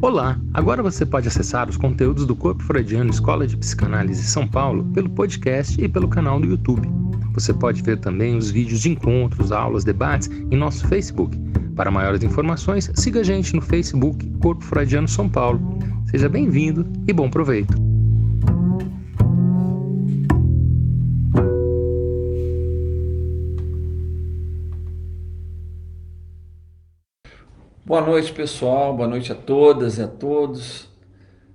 Olá! Agora você pode acessar os conteúdos do Corpo Freudiano Escola de Psicanálise São Paulo pelo podcast e pelo canal do YouTube. Você pode ver também os vídeos de encontros, aulas, debates em nosso Facebook. Para maiores informações, siga a gente no Facebook Corpo Freudiano São Paulo. Seja bem-vindo e bom proveito! Boa noite, pessoal. Boa noite a todas e a todos.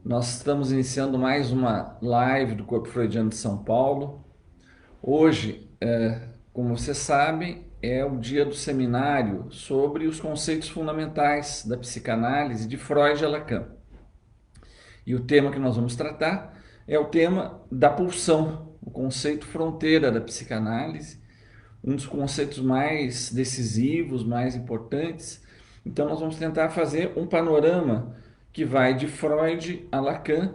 Nós estamos iniciando mais uma live do Corpo Freudiano de São Paulo. Hoje, como vocês sabem, é o dia do seminário sobre os conceitos fundamentais da psicanálise de Freud e Lacan. E o tema que nós vamos tratar é o tema da pulsão, o conceito fronteira da psicanálise, um dos conceitos mais decisivos, mais importantes. Então nós vamos tentar fazer um panorama que vai de Freud a Lacan,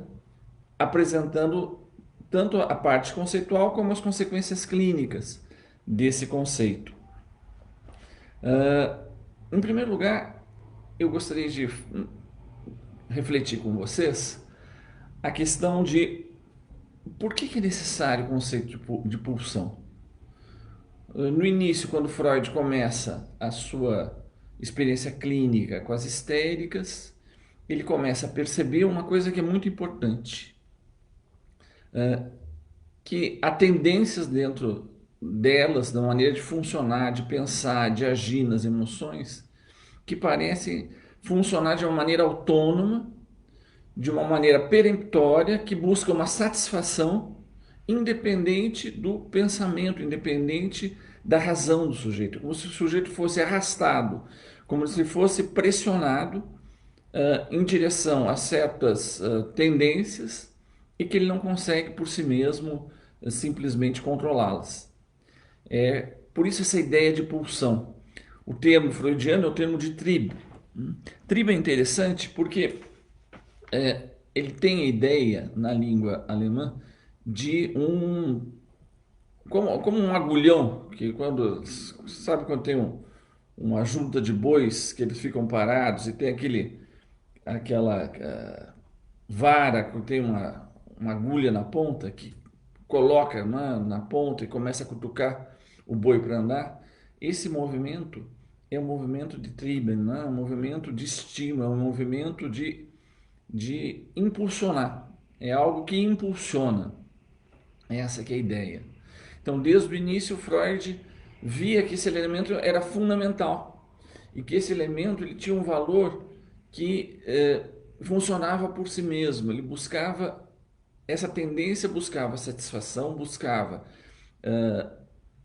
apresentando tanto a parte conceitual como as consequências clínicas desse conceito. Em primeiro lugar, eu gostaria de refletir com vocês a questão de por que é necessário o conceito de pulsão. No início, quando Freud começa a sua experiência clínica com as histéricas, ele começa a perceber uma coisa que é muito importante, que há tendências dentro delas, da maneira de funcionar, de pensar, de agir nas emoções, que parecem funcionar de uma maneira autônoma, de uma maneira peremptória, que busca uma satisfação independente do pensamento, independente da razão do sujeito, como se o sujeito fosse arrastado, como se fosse pressionado em direção a certas tendências e que ele não consegue por si mesmo simplesmente controlá-las. Por isso essa ideia de pulsão. O termo freudiano é o termo de Trieb. Trieb é interessante porque ele tem a ideia na língua alemã de como um agulhão, que quando tem uma junta de bois que eles ficam parados e tem aquela vara que tem uma agulha na ponta que coloca na ponta e começa a cutucar o boi para andar. Esse movimento é um movimento de Trieben, né? Um movimento de estímulo, é um movimento de impulsionar. É algo que impulsiona. Essa que é a ideia. Então, desde o início, Freud via que esse elemento era fundamental e que esse elemento ele tinha um valor que funcionava por si mesmo. Ele buscava essa tendência, buscava satisfação, buscava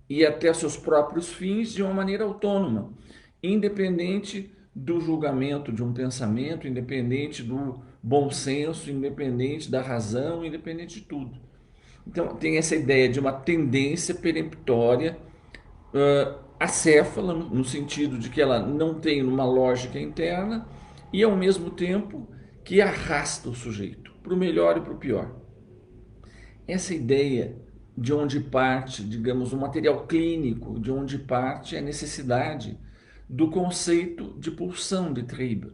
ir até seus próprios fins de uma maneira autônoma, independente do julgamento de um pensamento, independente do bom senso, independente da razão, independente de tudo. Então, tem essa ideia de uma tendência peremptória, acéfala, no sentido de que ela não tem uma lógica interna e, ao mesmo tempo, que arrasta o sujeito para o melhor e para o pior. Essa ideia de onde parte, digamos, o material clínico, de onde parte a necessidade do conceito de pulsão de Trieb.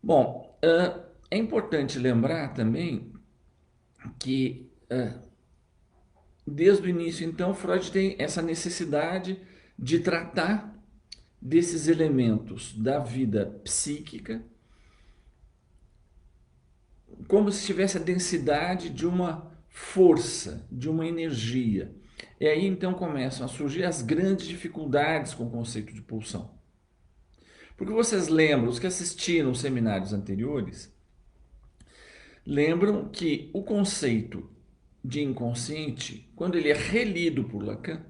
Bom, é importante lembrar também que desde o início, então, Freud tem essa necessidade de tratar desses elementos da vida psíquica como se tivesse a densidade de uma força, de uma energia. E aí então começam a surgir as grandes dificuldades com o conceito de pulsão. Porque vocês lembram, os que assistiram os seminários anteriores, lembram que o conceito de inconsciente, quando ele é relido por Lacan,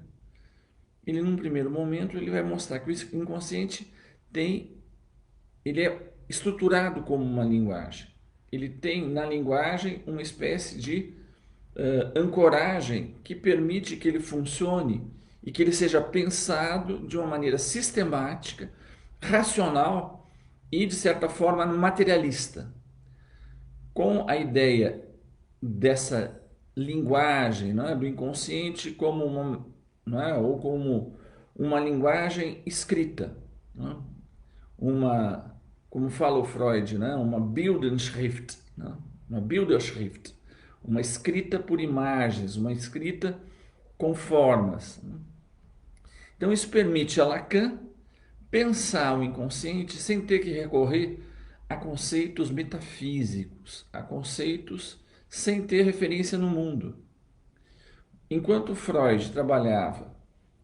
ele num primeiro momento ele vai mostrar que o inconsciente ele é estruturado como uma linguagem. Ele tem na linguagem uma espécie de ancoragem que permite que ele funcione e que ele seja pensado de uma maneira sistemática, racional e, de certa forma, materialista. Com a ideia dessa linguagem, do inconsciente como ou como uma linguagem escrita, como fala o Freud, né? Uma Bildschrift, né? Uma Bilderschrift, uma escrita por imagens, uma escrita com formas. Então isso permite a Lacan pensar o inconsciente sem ter que recorrer a conceitos metafísicos, a conceitos sem ter referência no mundo. Enquanto Freud trabalhava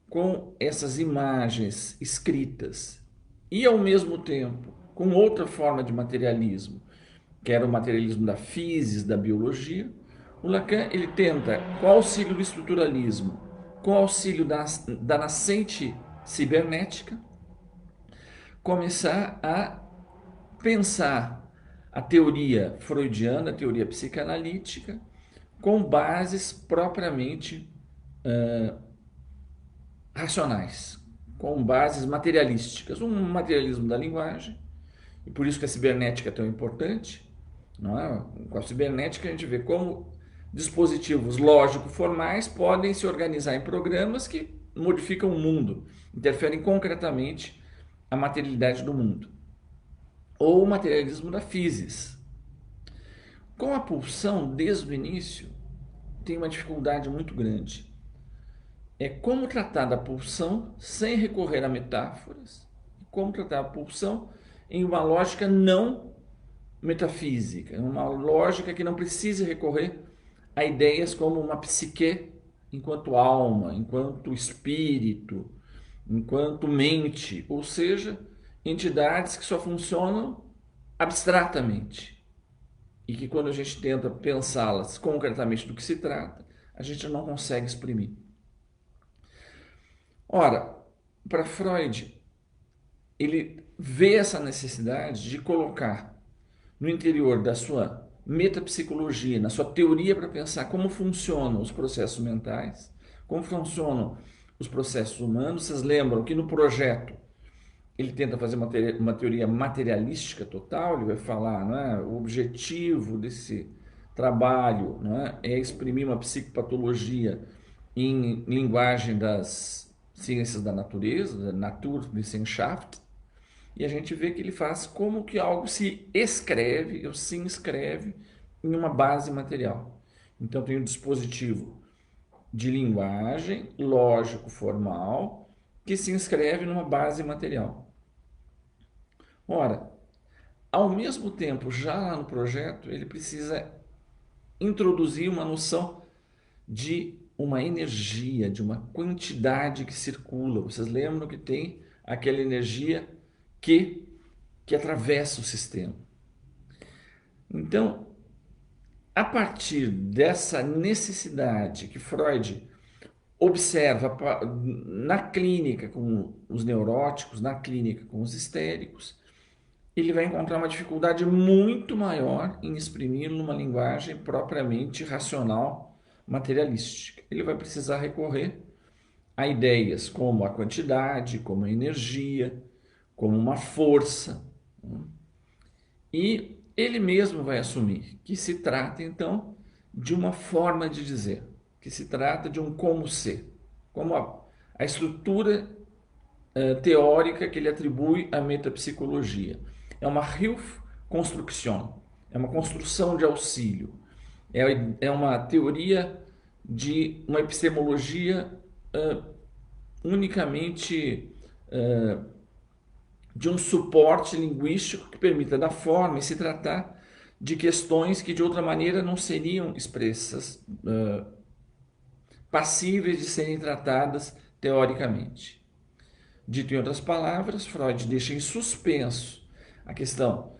com essas imagens escritas e ao mesmo tempo com outra forma de materialismo, que era o materialismo da física, da biologia, o Lacan ele tenta, com o auxílio do estruturalismo, com o auxílio da nascente cibernética, começar a pensar a teoria freudiana, a teoria psicanalítica, com bases propriamente racionais, com bases materialísticas, um materialismo da linguagem, e por isso que a cibernética é tão importante. Não é? Com a cibernética a gente vê como dispositivos lógico-formais podem se organizar em programas que modificam o mundo, interferem concretamente a materialidade do mundo. Ou o materialismo da física. Com a pulsão, desde o início, tem uma dificuldade muito grande. É como tratar da pulsão sem recorrer a metáforas, como tratar a pulsão em uma lógica não metafísica, uma lógica que não precise recorrer a ideias como uma psique enquanto alma, enquanto espírito, enquanto mente, ou seja, entidades que só funcionam abstratamente e que quando a gente tenta pensá-las concretamente do que se trata, a gente não consegue exprimir. Ora, para Freud, ele vê essa necessidade de colocar no interior da sua metapsicologia, na sua teoria para pensar como funcionam os processos mentais, como funcionam os processos humanos. Vocês lembram que no projeto ele tenta fazer uma teoria materialística total, ele vai falar, não é? O objetivo desse trabalho, não é? É exprimir uma psicopatologia em linguagem das ciências da natureza, da Naturwissenschaft, e a gente vê que ele faz como que algo se escreve, ou se inscreve em uma base material. Então tem um dispositivo de linguagem lógico formal que se inscreve numa base material. Ora, ao mesmo tempo, já lá no projeto, ele precisa introduzir uma noção de uma energia, de uma quantidade que circula. Vocês lembram que tem aquela energia que atravessa o sistema. Então, a partir dessa necessidade que Freud observa na clínica com os neuróticos, na clínica com os histéricos, ele vai encontrar uma dificuldade muito maior em exprimir numa linguagem propriamente racional, materialística. Ele vai precisar recorrer a ideias como a quantidade, como a energia, como uma força. E ele mesmo vai assumir que se trata, então, de uma forma de dizer, que se trata de um como ser, como a estrutura teórica que ele atribui à metapsicologia. É uma Hilfskonstruktion, é uma construção de auxílio, é uma teoria de uma epistemologia unicamente de um suporte linguístico que permita dar forma e se tratar de questões que de outra maneira não seriam expressas, passíveis de serem tratadas teoricamente. Dito em outras palavras, Freud deixa em suspenso a questão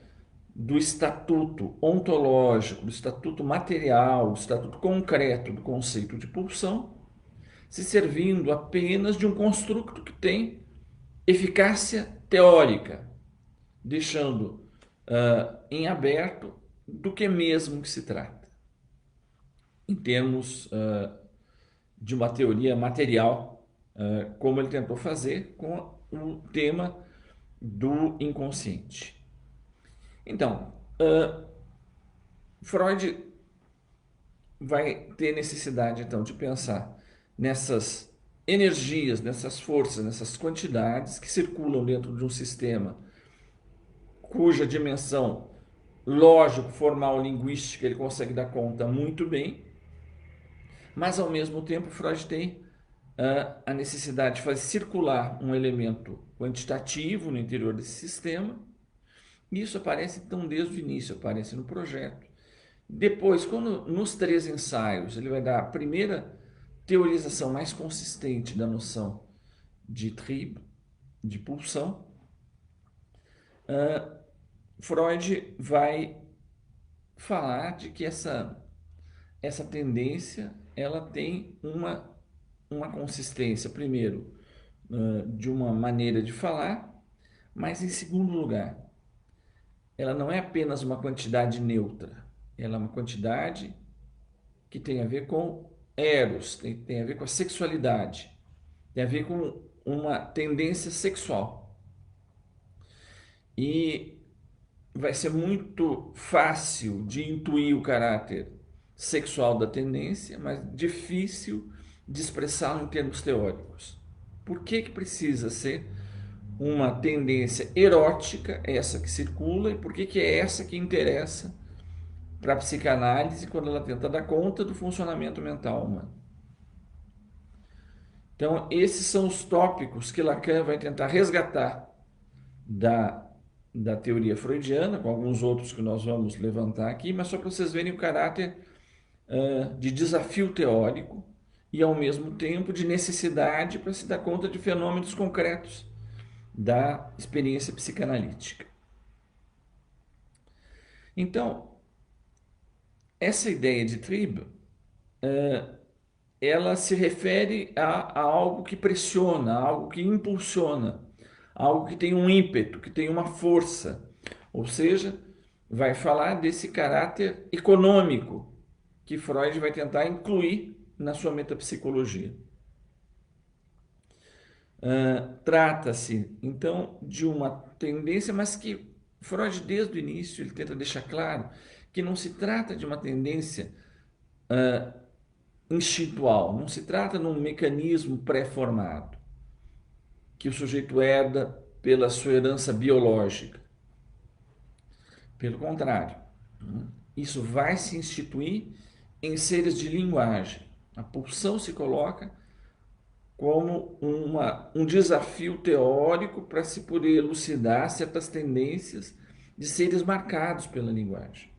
do estatuto ontológico, do estatuto material, do estatuto concreto do conceito de pulsão, se servindo apenas de um construto que tem eficácia teórica, deixando em aberto do que mesmo que se trata, em termos de uma teoria material, como ele tentou fazer com o tema do inconsciente. Então, Freud vai ter necessidade, então, de pensar nessas energias, nessas forças, nessas quantidades que circulam dentro de um sistema cuja dimensão lógico-formal linguística ele consegue dar conta muito bem, mas ao mesmo tempo Freud tem a necessidade de fazer circular um elemento quantitativo no interior desse sistema. Isso aparece então desde o início, aparece no projeto. Depois, quando nos 3 ensaios, ele vai dar a primeira teorização mais consistente da noção de tribo, de pulsão, Freud vai falar de que essa tendência ela tem uma consistência, primeiro, de uma maneira de falar, mas em segundo lugar, ela não é apenas uma quantidade neutra, ela é uma quantidade que tem a ver com eros, tem a ver com a sexualidade, tem a ver com uma tendência sexual. E vai ser muito fácil de intuir o caráter sexual da tendência, mas difícil de expressá-lo em termos teóricos. Por que precisa ser uma tendência erótica, essa que circula, e por que é essa que interessa para a psicanálise quando ela tenta dar conta do funcionamento mental humano? Então, esses são os tópicos que Lacan vai tentar resgatar da teoria freudiana, com alguns outros que nós vamos levantar aqui, mas só para vocês verem o caráter de desafio teórico e, ao mesmo tempo, de necessidade para se dar conta de fenômenos concretos da experiência psicanalítica. Então, essa ideia de tribo, ela se refere a algo que pressiona, a algo que impulsiona, algo que tem um ímpeto, que tem uma força. Ou seja, vai falar desse caráter econômico que Freud vai tentar incluir na sua metapsicologia. Trata-se, então, de uma tendência, mas que Freud, desde o início, ele tenta deixar claro que não se trata de uma tendência instintual, não se trata de um mecanismo pré-formado que o sujeito herda pela sua herança biológica. Pelo contrário, isso vai se instituir em seres de linguagem. A pulsão se coloca como um desafio teórico para se poder elucidar certas tendências de seres marcados pela linguagem.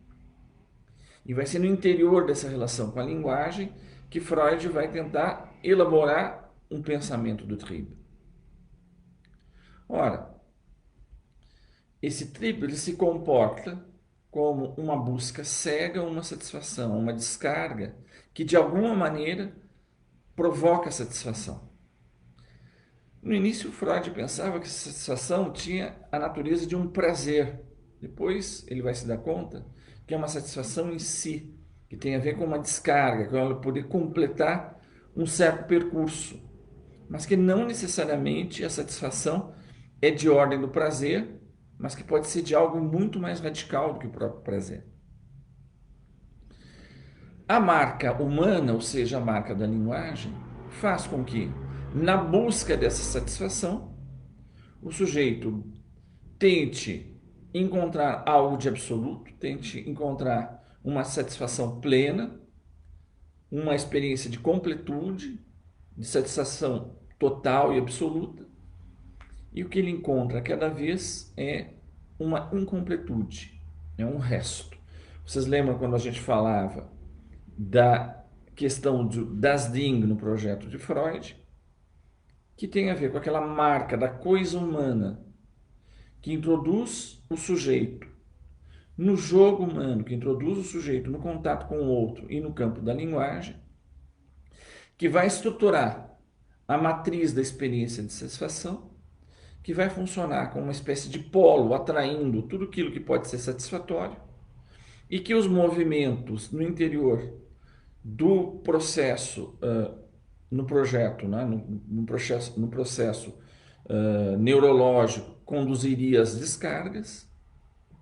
E vai ser no interior dessa relação com a linguagem que Freud vai tentar elaborar um pensamento do tribo. Ora, esse tribo ele se comporta como uma busca cega, uma satisfação, uma descarga que de alguma maneira provoca satisfação. No início, Freud pensava que essa satisfação tinha a natureza de um prazer. Depois ele vai se dar conta que é uma satisfação em si, que tem a ver com uma descarga, com ela poder completar um certo percurso, mas que não necessariamente a satisfação é de ordem do prazer, mas que pode ser de algo muito mais radical do que o próprio prazer. A marca humana, ou seja, a marca da linguagem, faz com que, na busca dessa satisfação, o sujeito tente encontrar algo de absoluto, tente encontrar uma satisfação plena, uma experiência de completude, de satisfação total e absoluta, e o que ele encontra cada vez é uma incompletude, é um resto. Vocês lembram quando a gente falava da questão das Ding no projeto de Freud, que tem a ver com aquela marca da coisa humana que introduz o sujeito no jogo humano, que introduz o sujeito no contato com o outro e no campo da linguagem, que vai estruturar a matriz da experiência de satisfação, que vai funcionar como uma espécie de polo atraindo tudo aquilo que pode ser satisfatório, e que os movimentos no interior do processo, no projeto, né, no processo neurológico, conduziria às descargas,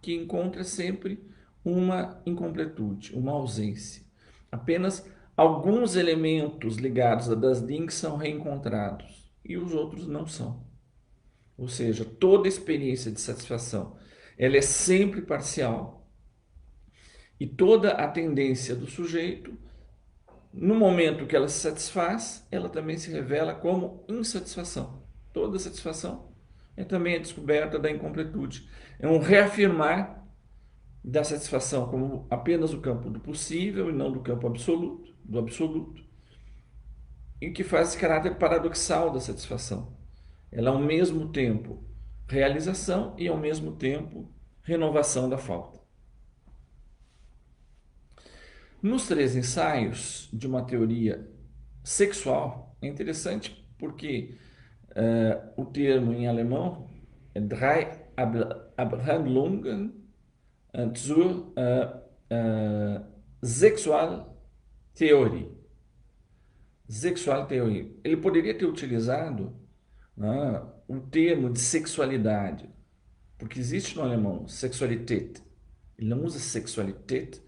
que encontra sempre uma incompletude, uma ausência. Apenas alguns elementos ligados a das Ding são reencontrados e os outros não são. Ou seja, toda experiência de satisfação ela é sempre parcial e toda a tendência do sujeito, no momento que ela se satisfaz, ela também se revela como insatisfação. Toda satisfação é também a descoberta da incompletude. É um reafirmar da satisfação como apenas o campo do possível e não do campo absoluto, do absoluto, e que faz esse caráter paradoxal da satisfação. Ela, ao mesmo tempo, realização e, ao mesmo tempo, renovação da falta. Nos três ensaios de uma teoria sexual, é interessante porque o termo em alemão é Drei Abhandlungen zur Sexualtheorie. Sexualtheorie. Ele poderia ter utilizado, né, o termo de sexualidade, porque existe no alemão Sexualität. Ele não usa Sexualität,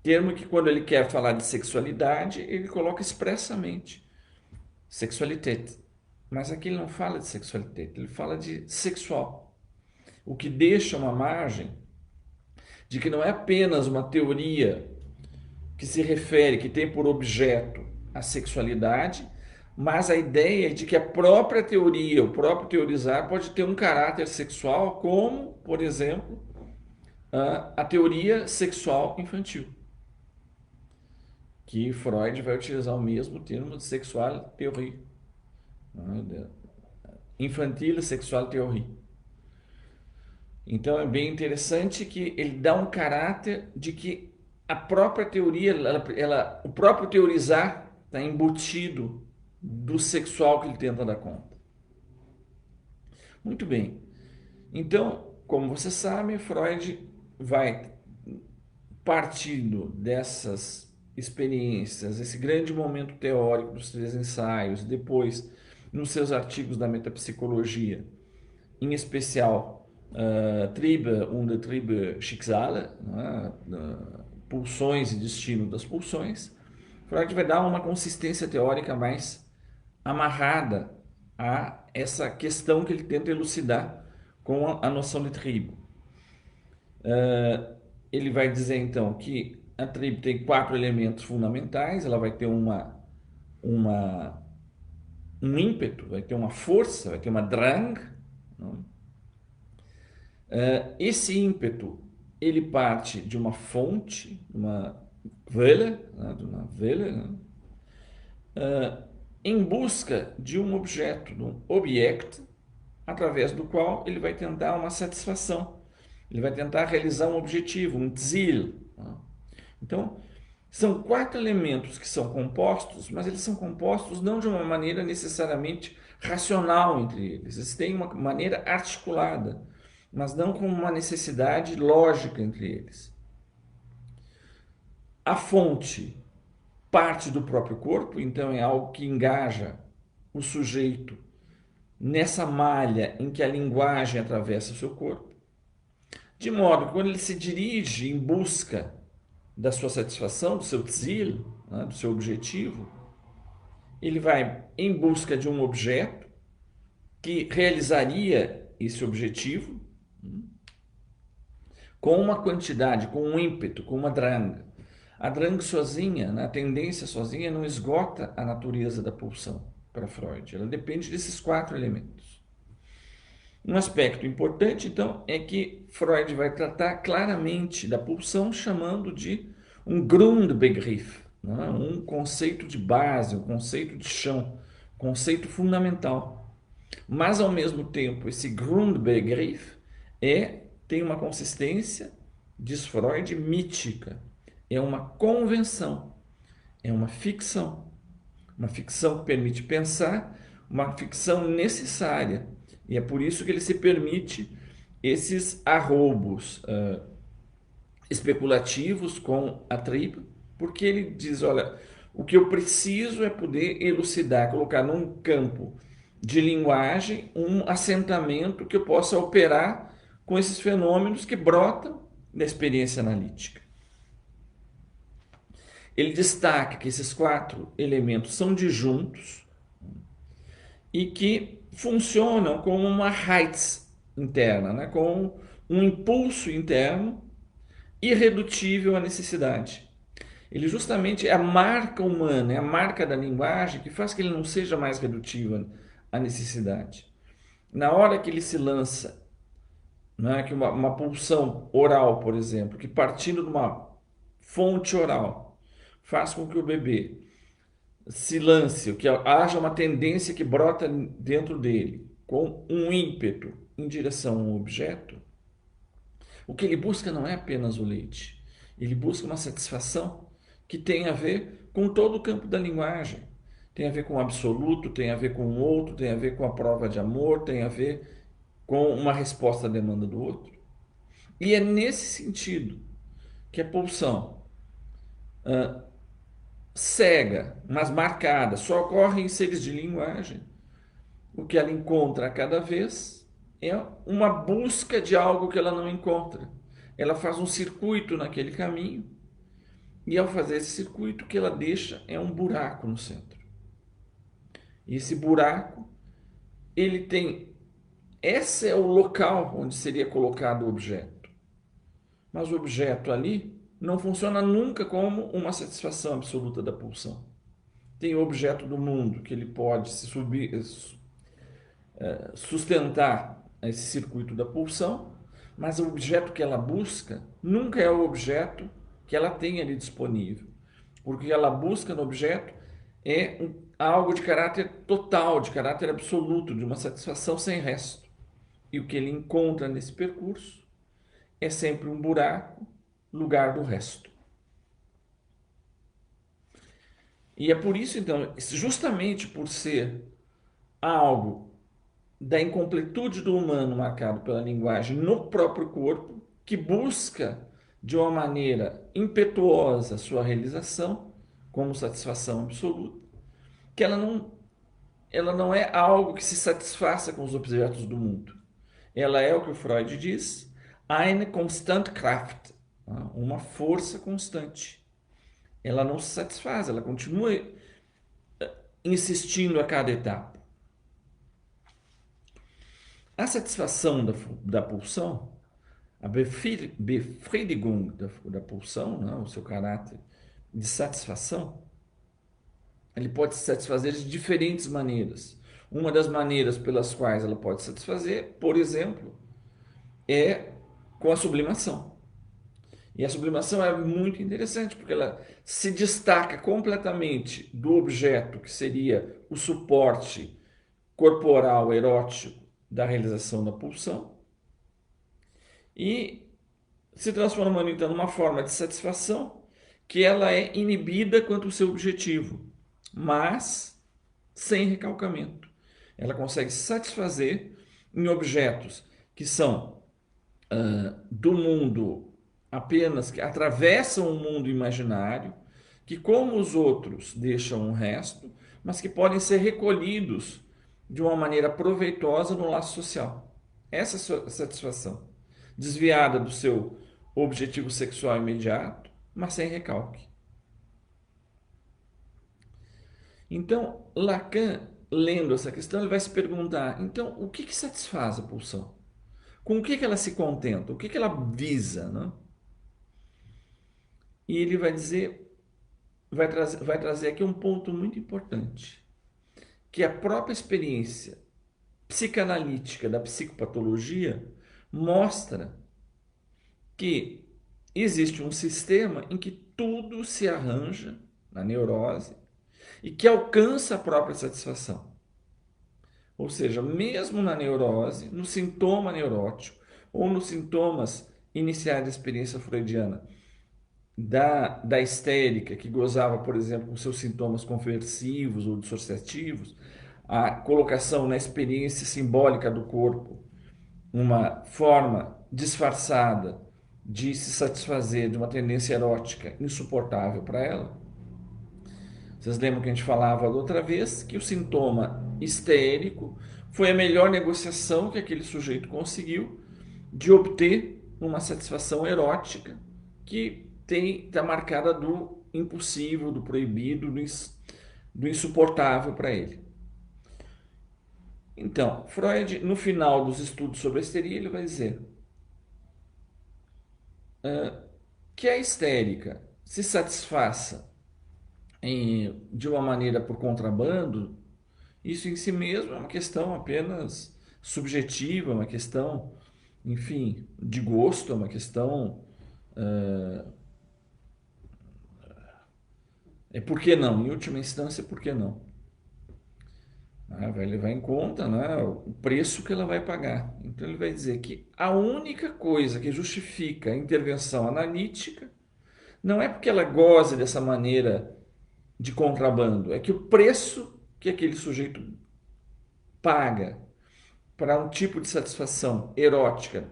termo que quando ele quer falar de sexualidade, ele coloca expressamente Sexualität. Mas aqui ele não fala de sexualidade, ele fala de sexual. O que deixa uma margem de que não é apenas uma teoria que se refere, que tem por objeto a sexualidade, mas a ideia de que a própria teoria, o próprio teorizar pode ter um caráter sexual, como, por exemplo, a teoria sexual infantil, que Freud vai utilizar o mesmo termo de Sexualtheorie, infantil Sexualtheorie. Então é bem interessante que ele dá um caráter de que a própria teoria, o próprio teorizar está embutido do sexual que ele tenta dar conta. Muito bem. Então, como você sabe, Freud vai partindo dessas experiências, esse grande momento teórico dos três ensaios, depois nos seus artigos da metapsicologia, em especial Triebe und Triebe Schicksale, pulsões e destino das pulsões, Freud vai dar uma consistência teórica mais amarrada a essa questão que ele tenta elucidar com a noção de tribo. Ele vai dizer então que a tribo tem 4 elementos fundamentais, ela vai ter um ímpeto, vai ter uma força, vai ter uma drang. Esse ímpeto, ele parte de uma fonte, uma Quelle, em busca de um objeto, de um object, através do qual ele vai tentar uma satisfação. Ele vai tentar realizar um objetivo, um Ziel. Então, são 4 elementos que são compostos, mas eles são compostos não de uma maneira necessariamente racional entre eles. Eles têm uma maneira articulada, mas não com uma necessidade lógica entre eles. A fonte parte do próprio corpo, então é algo que engaja o sujeito nessa malha em que a linguagem atravessa o seu corpo, de modo que quando ele se dirige em busca da sua satisfação, do seu Ziel, do seu objetivo, ele vai em busca de um objeto que realizaria esse objetivo com uma quantidade, com um ímpeto, com uma drang. A drang sozinha, a tendência sozinha, não esgota a natureza da pulsão para Freud. Ela depende desses 4 elementos. Um aspecto importante, então, é que Freud vai tratar claramente da pulsão chamando de um Grundbegriff, um conceito de base, um conceito de chão, conceito fundamental. Mas, ao mesmo tempo, esse Grundbegriff tem uma consistência, diz Freud, mítica. É uma convenção, é uma ficção que permite pensar, uma ficção necessária. E é por isso que ele se permite esses arroubos especulativos com a tribo, porque ele diz, olha, o que eu preciso é poder elucidar, colocar num campo de linguagem um assentamento que eu possa operar com esses fenômenos que brotam da experiência analítica. Ele destaca que esses 4 elementos são disjuntos e que funcionam como uma Heiz, interna, né? Com um impulso interno irredutível à necessidade. Ele justamente é a marca humana, é a marca da linguagem que faz que ele não seja mais redutível à necessidade. Na hora que ele se lança, né, que uma pulsão oral, por exemplo, que partindo de uma fonte oral faz com que o bebê se lance, que haja uma tendência que brota dentro dele, com um ímpeto em direção a um objeto, o que ele busca não é apenas o leite. Ele busca uma satisfação que tem a ver com todo o campo da linguagem. Tem a ver com o absoluto, tem a ver com o outro, tem a ver com a prova de amor, tem a ver com uma resposta à demanda do outro. E é nesse sentido que a pulsão cega, mas marcada, só ocorre em seres de linguagem. O que ela encontra a cada vez é uma busca de algo que ela não encontra. Ela faz um circuito naquele caminho e ao fazer esse circuito o que ela deixa é um buraco no centro. E esse buraco, ele tem, esse é o local onde seria colocado o objeto. Mas o objeto ali não funciona nunca como uma satisfação absoluta da pulsão. Tem o objeto do mundo que ele pode se sustentar esse circuito da pulsão, mas o objeto que ela busca nunca é o objeto que ela tem ali disponível. Porque o que ela busca no objeto é algo de caráter total, de caráter absoluto, de uma satisfação sem resto. E o que ele encontra nesse percurso é sempre um buraco, lugar do resto. E é por isso, então, justamente por ser algo da incompletude do humano marcado pela linguagem no próprio corpo, que busca de uma maneira impetuosa sua realização como satisfação absoluta, que ela não é algo que se satisfaça com os objetos do mundo. Ela é o que o Freud diz, eine Konstantkraft, uma força constante. Ela não se satisfaz, ela continua insistindo a cada etapa. A satisfação da pulsão, a Befriedigung da pulsão, né, o seu caráter de satisfação, ele pode se satisfazer de diferentes maneiras. Uma das maneiras pelas quais ela pode satisfazer, por exemplo, é com a sublimação. E a sublimação é muito interessante, porque ela se destaca completamente do objeto que seria o suporte corporal erótico da realização da pulsão e se transformando então numa forma de satisfação que ela é inibida quanto ao seu objetivo, mas sem recalcamento. Ela consegue satisfazer em objetos que são do mundo apenas, que atravessam o mundo imaginário, que como os outros deixam um resto, mas que podem ser recolhidos de uma maneira proveitosa no laço social. Essa é a satisfação, desviada do seu objetivo sexual imediato, mas sem recalque. Então, Lacan, lendo essa questão, ele vai se perguntar, então, o que satisfaz a pulsão? Com o que ela se contenta? O que ela visa? Né? E ele vai dizer, vai trazer aqui um ponto muito importante, que a própria experiência psicanalítica da psicopatologia mostra que existe um sistema em que tudo se arranja na neurose e que alcança a própria satisfação. Ou seja, mesmo na neurose, no sintoma neurótico ou nos sintomas iniciais da experiência freudiana da histérica, que gozava, por exemplo, com seus sintomas conversivos ou dissociativos, a colocação na experiência simbólica do corpo, uma forma disfarçada de se satisfazer de uma tendência erótica insuportável para ela. Vocês lembram que a gente falava da outra vez que o sintoma histérico foi a melhor negociação que aquele sujeito conseguiu de obter uma satisfação erótica que está marcada do impossível, do proibido, do insuportável para ele. Então, Freud, no final dos estudos sobre a histeria, ele vai dizer que a histérica se satisfaça de uma maneira por contrabando, isso em si mesmo é uma questão apenas subjetiva, uma questão, enfim, de gosto, é uma questão. Por que não? Em última instância, por que não? Vai levar em conta, né, o preço que ela vai pagar. Então, ele vai dizer que a única coisa que justifica a intervenção analítica não é porque ela goze dessa maneira de contrabando, é que o preço que aquele sujeito paga para um tipo de satisfação erótica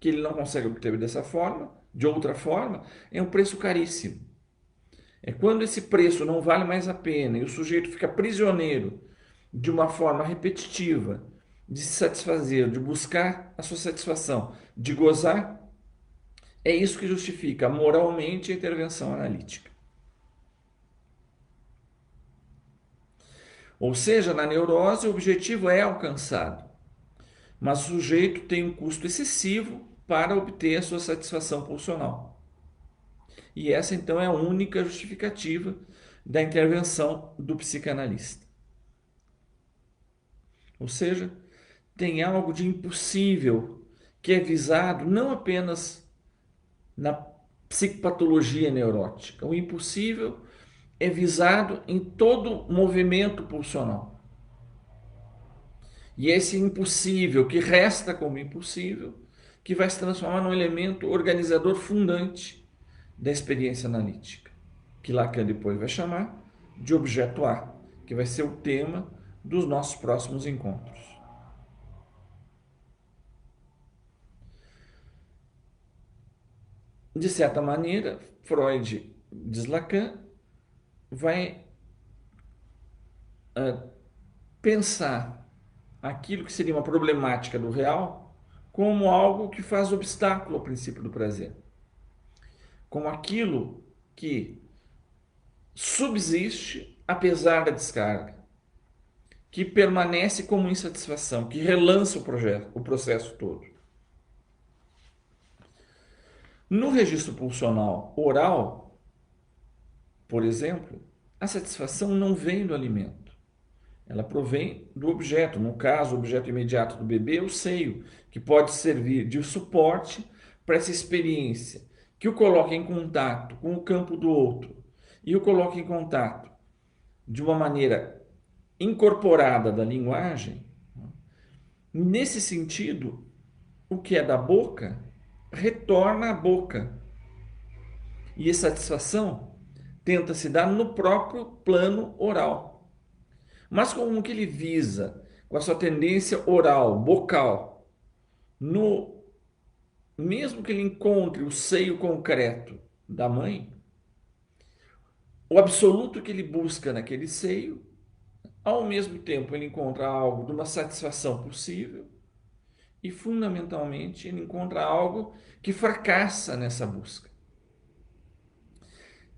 que ele não consegue obter dessa forma, de outra forma, é um preço caríssimo. É quando esse preço não vale mais a pena e o sujeito fica prisioneiro de uma forma repetitiva de se satisfazer, de buscar a sua satisfação, de gozar, é isso que justifica moralmente a intervenção analítica. Ou seja, na neurose o objetivo é alcançado, mas o sujeito tem um custo excessivo para obter a sua satisfação pulsional. E essa então é a única justificativa da intervenção do psicanalista. Ou seja, tem algo de impossível que é visado não apenas na psicopatologia neurótica. O impossível é visado em todo movimento pulsional. E esse impossível, que resta como impossível, que vai se transformar num elemento organizador fundante da experiência analítica, que Lacan depois vai chamar de objeto A, que vai ser o tema dos nossos próximos encontros. De certa maneira, Freud, diz Lacan, vai pensar aquilo que seria uma problemática do real como algo que faz obstáculo ao princípio do prazer, como aquilo que subsiste apesar da descarga, que permanece como insatisfação, que relança o processo todo. No registro pulsional oral, por exemplo, a satisfação não vem do alimento. Ela provém do objeto. No caso, o objeto imediato do bebê é o seio, que pode servir de suporte para essa experiência, que o coloca em contato com o campo do outro e o coloca em contato de uma maneira incorporada da linguagem. Nesse sentido, o que é da boca retorna à boca. E a satisfação tenta se dar no próprio plano oral. Mas como que ele visa, com a sua tendência oral, bocal, mesmo que ele encontre o seio concreto da mãe, o absoluto que ele busca naquele seio, ao mesmo tempo ele encontra algo de uma satisfação possível e, fundamentalmente, ele encontra algo que fracassa nessa busca.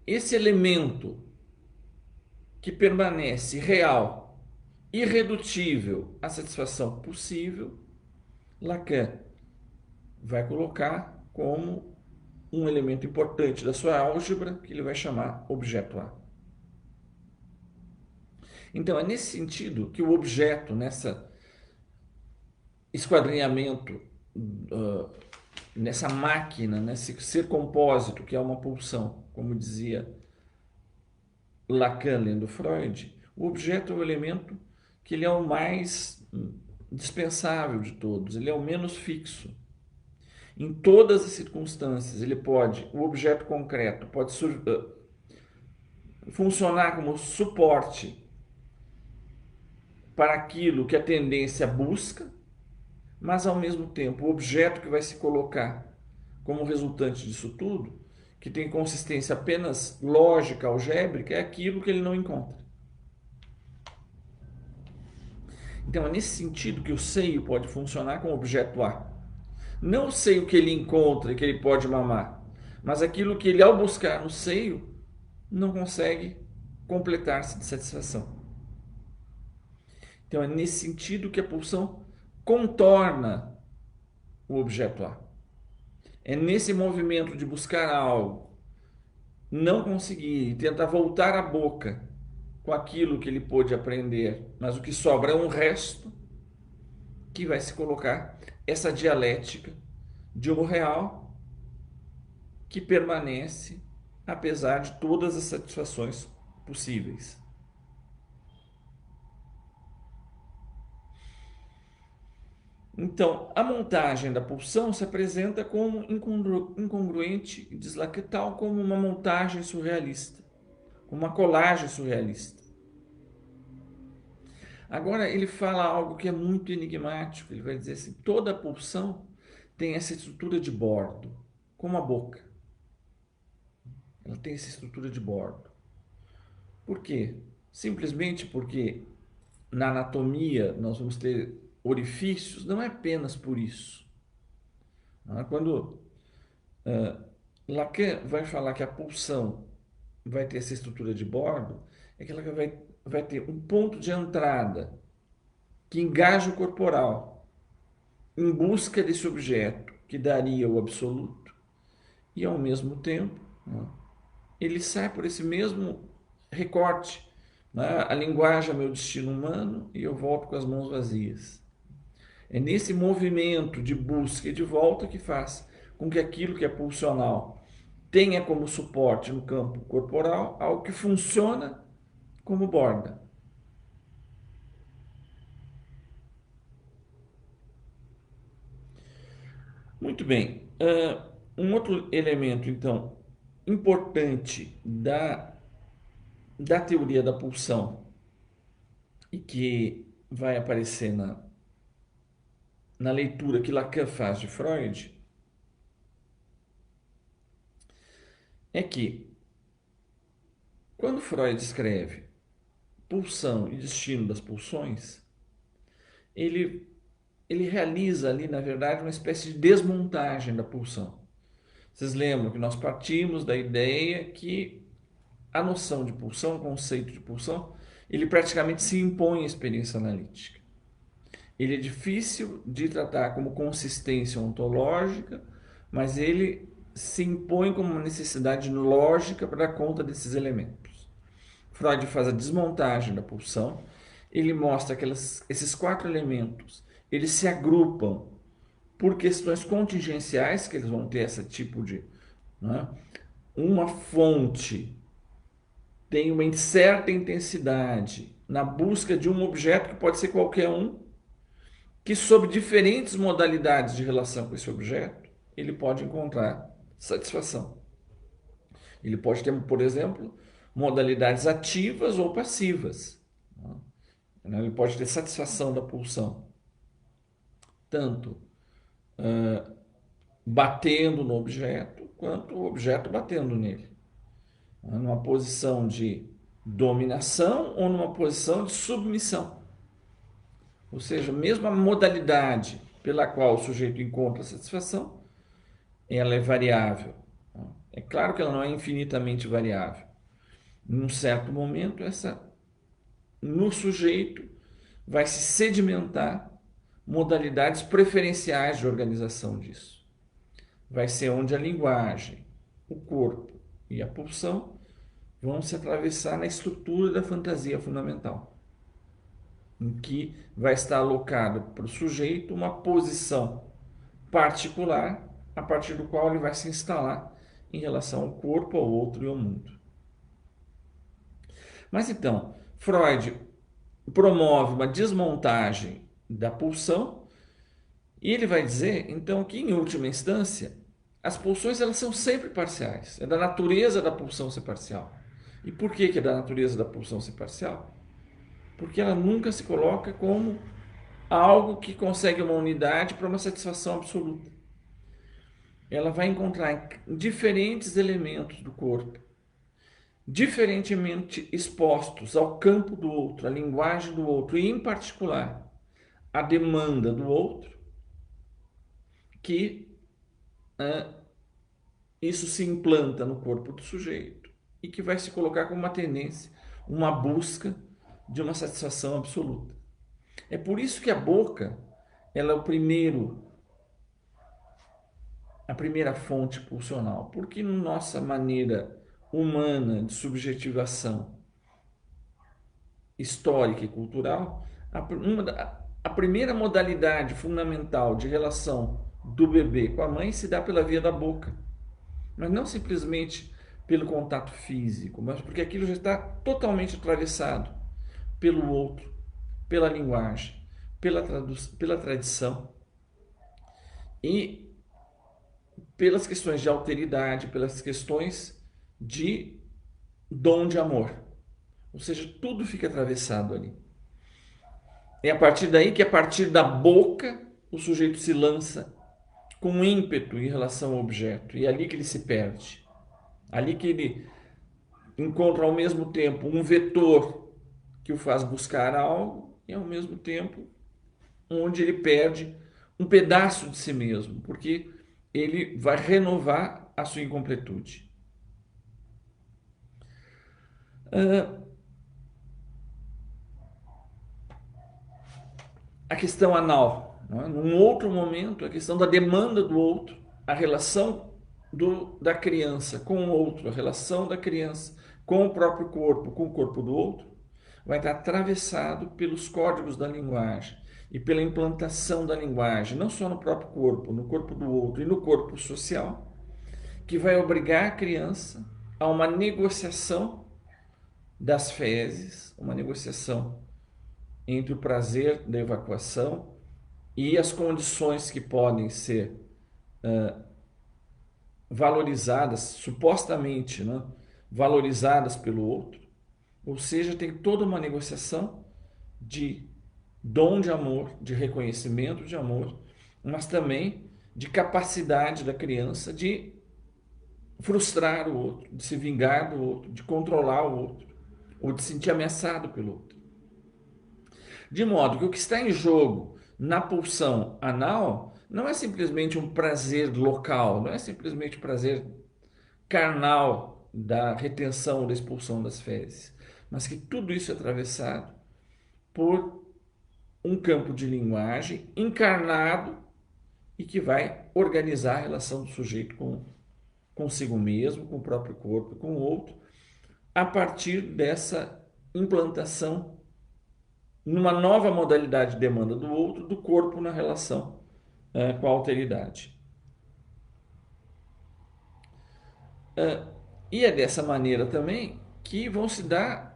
Esse elemento que permanece real, irredutível à satisfação possível, Lacan vai colocar como um elemento importante da sua álgebra, que ele vai chamar objeto A. Então, é nesse sentido que o objeto, nessa esquadrinhamento, nessa máquina, nesse ser compósito, que é uma pulsão, como dizia Lacan lendo Freud, o objeto é o elemento que ele é o mais dispensável de todos, ele é o menos fixo. Em todas as circunstâncias, o objeto concreto pode funcionar como suporte para aquilo que a tendência busca, mas ao mesmo tempo o objeto que vai se colocar como resultante disso tudo, que tem consistência apenas lógica, algébrica, é aquilo que ele não encontra. Então é nesse sentido que o seio pode funcionar como objeto A. Não o seio que ele encontra e que ele pode mamar, mas aquilo que ele, ao buscar no seio, não consegue completar-se de satisfação. Então é nesse sentido que a pulsão contorna o objeto A. É nesse movimento de buscar algo, não conseguir e tentar voltar à boca com aquilo que ele pôde aprender, mas o que sobra é um resto, que vai se colocar essa dialética de um real que permanece apesar de todas as satisfações possíveis. Então, a montagem da pulsão se apresenta como incongruente e deslactal, como uma montagem surrealista, uma colagem surrealista. Agora ele fala algo que é muito enigmático. Ele vai dizer assim: toda pulsão tem essa estrutura de bordo, como a boca. Ela tem essa estrutura de bordo. Por quê? Simplesmente porque na anatomia nós vamos ter orifícios, não é apenas por isso. Quando Lacan vai falar que a pulsão vai ter essa estrutura de bordo, é que ela vai ter um ponto de entrada que engaja o corporal em busca desse objeto que daria o absoluto, e ao mesmo tempo ele sai por esse mesmo recorte. A linguagem é meu destino humano e eu volto com as mãos vazias. É nesse movimento de busca e de volta que faz com que aquilo que é pulsional tenha como suporte no campo corporal algo que funciona como borda. Muito bem. Um outro elemento, então, importante da teoria da pulsão e que vai aparecer na leitura que Lacan faz de Freud é que, quando Freud escreve Pulsão e Destino das Pulsões, ele realiza ali, na verdade, uma espécie de desmontagem da pulsão. Vocês lembram que nós partimos da ideia que a noção de pulsão, o conceito de pulsão, ele praticamente se impõe à experiência analítica. Ele é difícil de tratar como consistência ontológica, mas ele se impõe como uma necessidade lógica para dar conta desses elementos. Freud faz a desmontagem da pulsão, ele mostra que esses 4 elementos, eles se agrupam por questões contingenciais, que eles vão ter esse tipo de... Uma fonte tem uma certa intensidade na busca de um objeto que pode ser qualquer um, que sob diferentes modalidades de relação com esse objeto, ele pode encontrar satisfação. Ele pode ter, por exemplo, modalidades ativas ou passivas. Ele pode ter satisfação da pulsão, tanto batendo no objeto, quanto o objeto batendo nele. Numa posição de dominação ou numa posição de submissão. Ou seja, mesmo a modalidade pela qual o sujeito encontra satisfação, ela é variável. É claro que ela não é infinitamente variável. Em um certo momento, no sujeito vai se sedimentar modalidades preferenciais de organização disso. Vai ser onde a linguagem, o corpo e a pulsão vão se atravessar na estrutura da fantasia fundamental, em que vai estar alocado para o sujeito uma posição particular, a partir do qual ele vai se instalar em relação ao corpo, ao outro e ao mundo. Mas então, Freud promove uma desmontagem da pulsão e ele vai dizer, então, que em última instância, as pulsões elas são sempre parciais. É da natureza da pulsão ser parcial. E por que é da natureza da pulsão ser parcial? Porque ela nunca se coloca como algo que consegue uma unidade para uma satisfação absoluta. Ela vai encontrar em diferentes elementos do corpo, diferentemente expostos ao campo do outro, à linguagem do outro, e em particular à demanda do outro, que isso se implanta no corpo do sujeito e que vai se colocar como uma tendência, uma busca de uma satisfação absoluta. É por isso que a boca, ela é a primeira fonte pulsional, porque nossa maneira humana de subjetivação histórica e cultural, a primeira modalidade fundamental de relação do bebê com a mãe se dá pela via da boca, mas não simplesmente pelo contato físico, mas porque aquilo já está totalmente atravessado pelo outro, pela linguagem, pela tradição e pelas questões de alteridade, pelas questões de dom de amor. Ou seja, tudo fica atravessado ali. É a partir daí que, a partir da boca, o sujeito se lança com ímpeto em relação ao objeto. E é ali que ele se perde. Ali que ele encontra ao mesmo tempo um vetor que o faz buscar algo e ao mesmo tempo onde ele perde um pedaço de si mesmo, porque ele vai renovar a sua incompletude. A questão anal, né? Num outro momento, a questão da demanda do outro, a relação da criança com o outro, a relação da criança com o próprio corpo, com o corpo do outro, vai estar atravessado pelos códigos da linguagem e pela implantação da linguagem, não só no próprio corpo, no corpo do outro e no corpo social, que vai obrigar a criança a uma negociação das fezes, uma negociação entre o prazer da evacuação e as condições que podem ser valorizadas, supostamente, né, valorizadas pelo outro. Ou seja, tem toda uma negociação de dom de amor, de reconhecimento de amor, mas também de capacidade da criança de frustrar o outro, de se vingar do outro, de controlar o outro, ou de se sentir ameaçado pelo outro. De modo que o que está em jogo na pulsão anal não é simplesmente um prazer local, não é simplesmente prazer carnal da retenção ou da expulsão das fezes, mas que tudo isso é atravessado por um campo de linguagem encarnado e que vai organizar a relação do sujeito com consigo mesmo, com o próprio corpo, com o outro, a partir dessa implantação numa nova modalidade de demanda do outro, do corpo na relação com a alteridade. E é dessa maneira também que vão se dar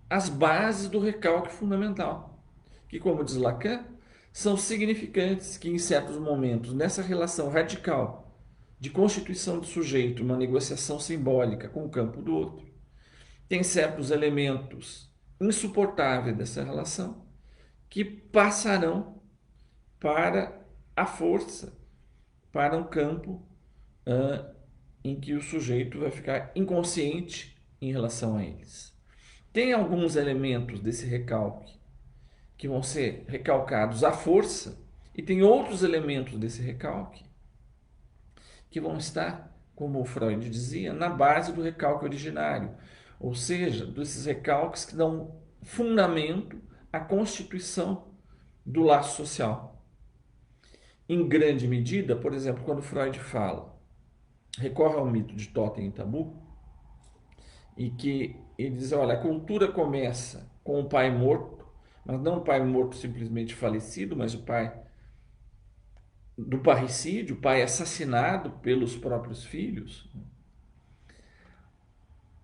as bases do recalque fundamental, que, como diz Lacan, são significantes que, em certos momentos, nessa relação radical de constituição do sujeito, uma negociação simbólica com o campo do outro, tem certos elementos insuportáveis dessa relação que passarão para a força, para um campo em que o sujeito vai ficar inconsciente em relação a eles. Tem alguns elementos desse recalque que vão ser recalcados à força e tem outros elementos desse recalque que vão estar, como o Freud dizia, na base do recalque originário, ou seja, desses recalques que dão fundamento à constituição do laço social. Em grande medida, por exemplo, quando Freud recorre ao mito de totem e tabu, e que ele diz, olha, a cultura começa com o pai morto, mas não o pai morto simplesmente falecido, mas o pai do parricídio, o pai assassinado pelos próprios filhos,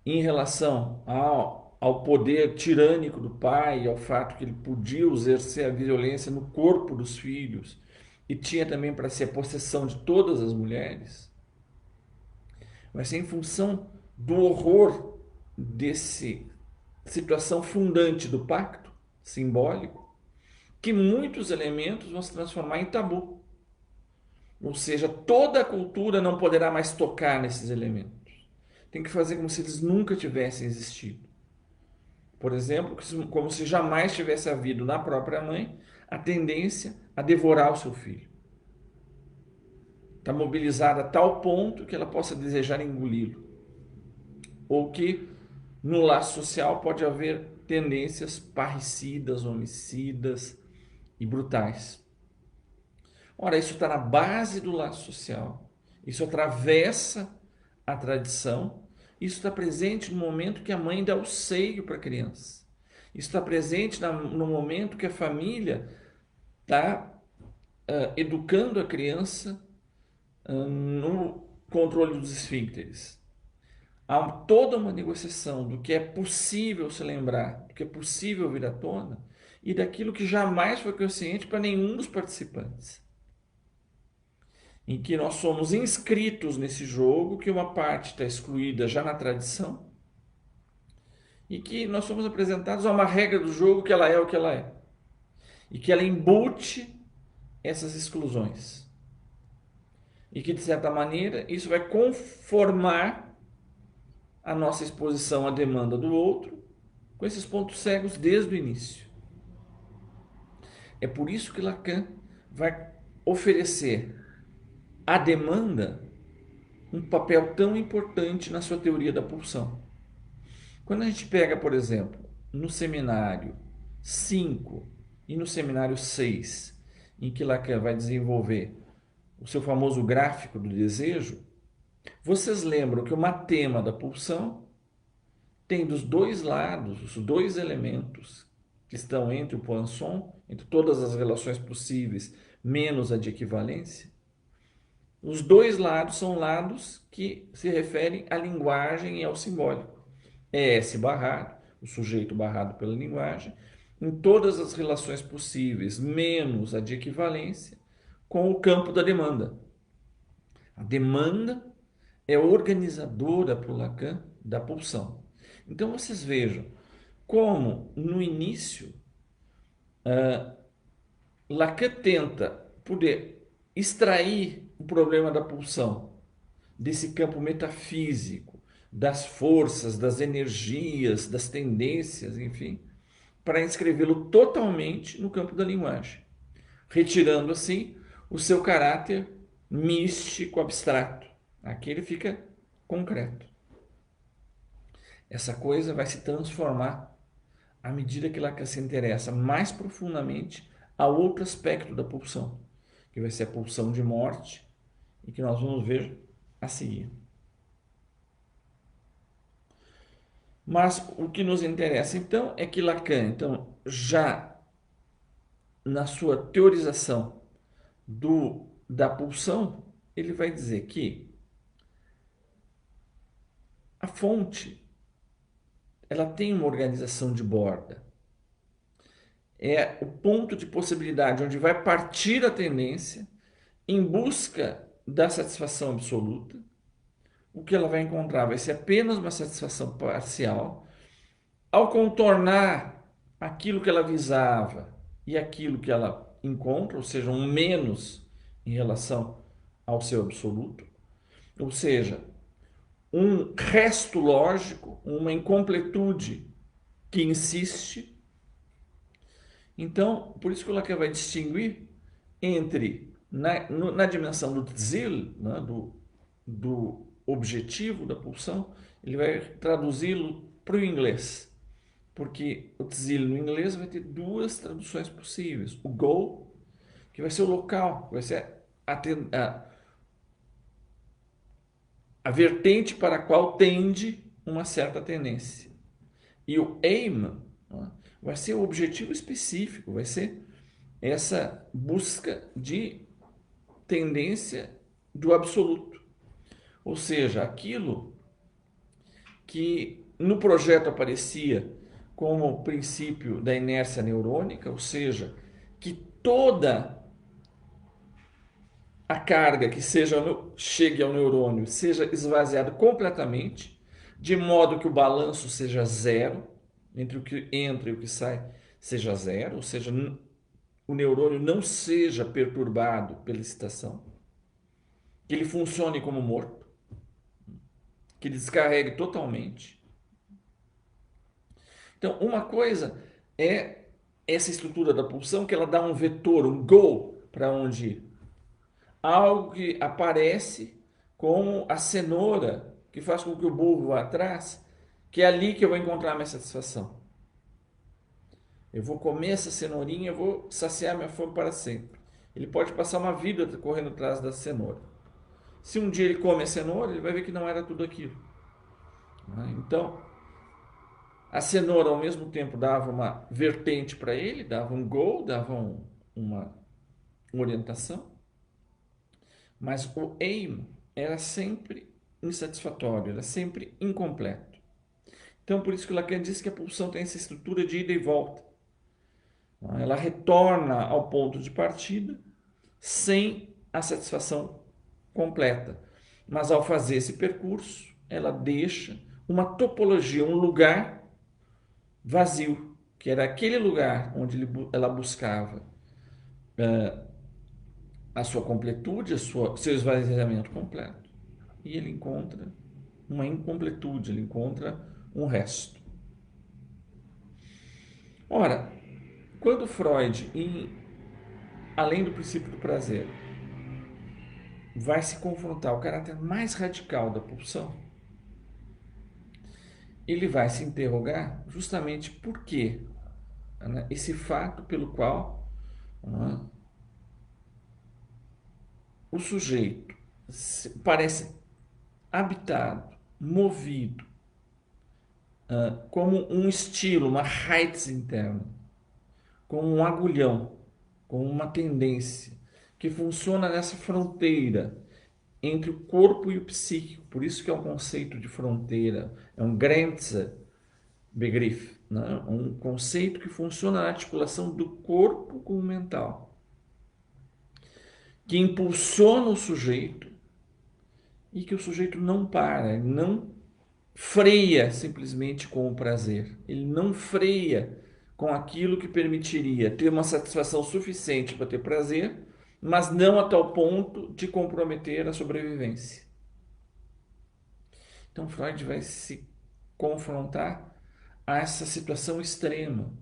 em relação ao poder tirânico do pai, ao fato que ele podia exercer a violência no corpo dos filhos e tinha também para si a possessão de todas as mulheres, vai ser em função do horror desse situação fundante do pacto simbólico que muitos elementos vão se transformar em tabu. Ou seja, toda a cultura não poderá mais tocar nesses elementos. Tem que fazer como se eles nunca tivessem existido. Por exemplo, como se jamais tivesse havido na própria mãe a tendência a devorar o seu filho. Está mobilizada a tal ponto que ela possa desejar engoli-lo. Ou que no laço social pode haver tendências parricidas, homicidas, e brutais. Ora, isso está na base do laço social, isso atravessa a tradição, isso está presente no momento que a mãe dá o seio para a criança, isso está presente no momento que a família está educando a criança no controle dos esfíncteres. Há toda uma negociação do que é possível se lembrar, do que é possível vir à tona e daquilo que jamais foi consciente para nenhum dos participantes. Em que nós somos inscritos nesse jogo, que uma parte está excluída já na tradição e que nós somos apresentados a uma regra do jogo que ela é o que ela é e que ela embute essas exclusões e que, de certa maneira, isso vai conformar a nossa exposição à demanda do outro com esses pontos cegos desde o início. É por isso que Lacan vai oferecer à demanda um papel tão importante na sua teoria da pulsão. Quando a gente pega, por exemplo, no seminário 5 e no seminário 6, em que Lacan vai desenvolver o seu famoso gráfico do desejo, vocês lembram que o matema da pulsão tem dos dois lados, os dois elementos que estão entre o Poisson, entre todas as relações possíveis, menos a de equivalência. Os dois lados são lados que se referem à linguagem e ao simbólico. É S barrado, o sujeito barrado pela linguagem, em todas as relações possíveis, menos a de equivalência, com o campo da demanda. A demanda é organizadora para o Lacan da pulsão. Então vocês vejam como no início Lacan tenta poder extrair o problema da pulsão desse campo metafísico, das forças, das energias, das tendências, enfim, para inscrevê-lo totalmente no campo da linguagem, retirando assim o seu caráter místico, abstrato. Aqui ele fica concreto. Essa coisa vai se transformar à medida que Lacan se interessa mais profundamente a outro aspecto da pulsão, que vai ser a pulsão de morte, e que nós vamos ver a seguir. Mas o que nos interessa então é que Lacan, então, já na sua teorização da pulsão, ele vai dizer que a fonte ela tem uma organização de borda. É o ponto de possibilidade onde vai partir a tendência em busca da satisfação absoluta. O que ela vai encontrar vai ser apenas uma satisfação parcial. Ao contornar aquilo que ela visava e aquilo que ela encontra, ou seja, um menos em relação ao seu absoluto, ou seja, um resto lógico, uma incompletude que insiste. Então, por isso que o Lacan vai distinguir entre, na dimensão do tzil, né, do objetivo da pulsão, ele vai traduzi-lo para o inglês, porque o tzil no inglês vai ter duas traduções possíveis. O goal, que vai ser o local, vai ser a vertente para a qual tende uma certa tendência. E o aim, né, vai ser o objetivo específico, vai ser essa busca de tendência do absoluto. Ou seja, aquilo que no projeto aparecia como princípio da inércia neurônica, ou seja, que toda a carga que chegue ao neurônio seja esvaziada completamente, de modo que o balanço seja zero, entre o que entra e o que sai seja zero, ou seja, o neurônio não seja perturbado pela excitação, que ele funcione como morto, que ele descarregue totalmente. Então, uma coisa é essa estrutura da pulsão, que ela dá um vetor, um goal para onde ir. Algo que aparece como a cenoura, que faz com que o burro vá atrás, que é ali que eu vou encontrar a minha satisfação. Eu vou comer essa cenourinha, eu vou saciar minha fome para sempre. Ele pode passar uma vida correndo atrás da cenoura. Se um dia ele come a cenoura, ele vai ver que não era tudo aquilo. Então, a cenoura ao mesmo tempo dava uma vertente para ele, dava um goal, dava uma orientação, mas o aim era sempre insatisfatório, era sempre incompleto. Então, por isso que Lacan diz que a pulsão tem essa estrutura de ida e volta. Ela retorna ao ponto de partida sem a satisfação completa. Mas ao fazer esse percurso, ela deixa uma topologia, um lugar vazio, que era aquele lugar onde ela buscava a sua completude, seu esvaziamento completo. E ele encontra uma incompletude, ele encontra um resto. Ora, quando Freud, além do princípio do prazer, vai se confrontar ao caráter mais radical da pulsão, ele vai se interrogar justamente por quê, né, esse fato pelo qual, né, o sujeito parece habitado, movido, como um estilo, uma raiz interna, como um agulhão, como uma tendência que funciona nessa fronteira entre o corpo e o psíquico. Por isso que é um conceito de fronteira, é um Grenzebegriff, né? Um conceito que funciona na articulação do corpo com o mental, que impulsiona o sujeito e que o sujeito não para, ele não freia simplesmente com o prazer, ele não freia com aquilo que permitiria ter uma satisfação suficiente para ter prazer, mas não a tal ponto de comprometer a sobrevivência. Então Freud vai se confrontar a essa situação extrema,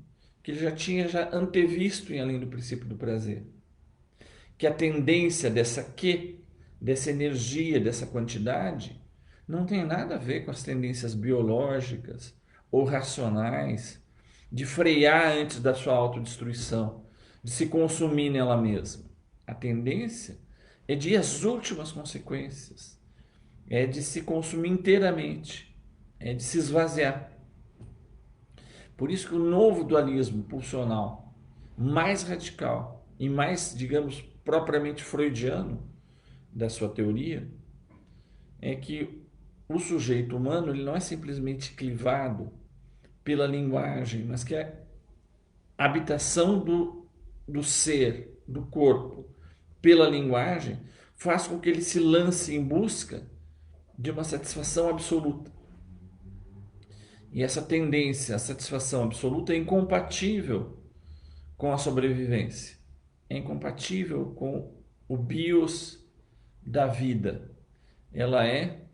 que ele já tinha antevisto em Além do Princípio do Prazer, que a tendência dessa energia, dessa quantidade, não tem nada a ver com as tendências biológicas ou racionais de frear antes da sua autodestruição, de se consumir nela mesma. A tendência é de ir às últimas consequências, é de se consumir inteiramente, é de se esvaziar. Por isso que o novo dualismo pulsional, mais radical e mais, digamos, propriamente freudiano da sua teoria, é que o sujeito humano ele não é simplesmente clivado pela linguagem, mas que a habitação do ser, do corpo, pela linguagem, faz com que ele se lance em busca de uma satisfação absoluta. E essa tendência à satisfação absoluta é incompatível com a sobrevivência, é incompatível com o bios da vida. Ela é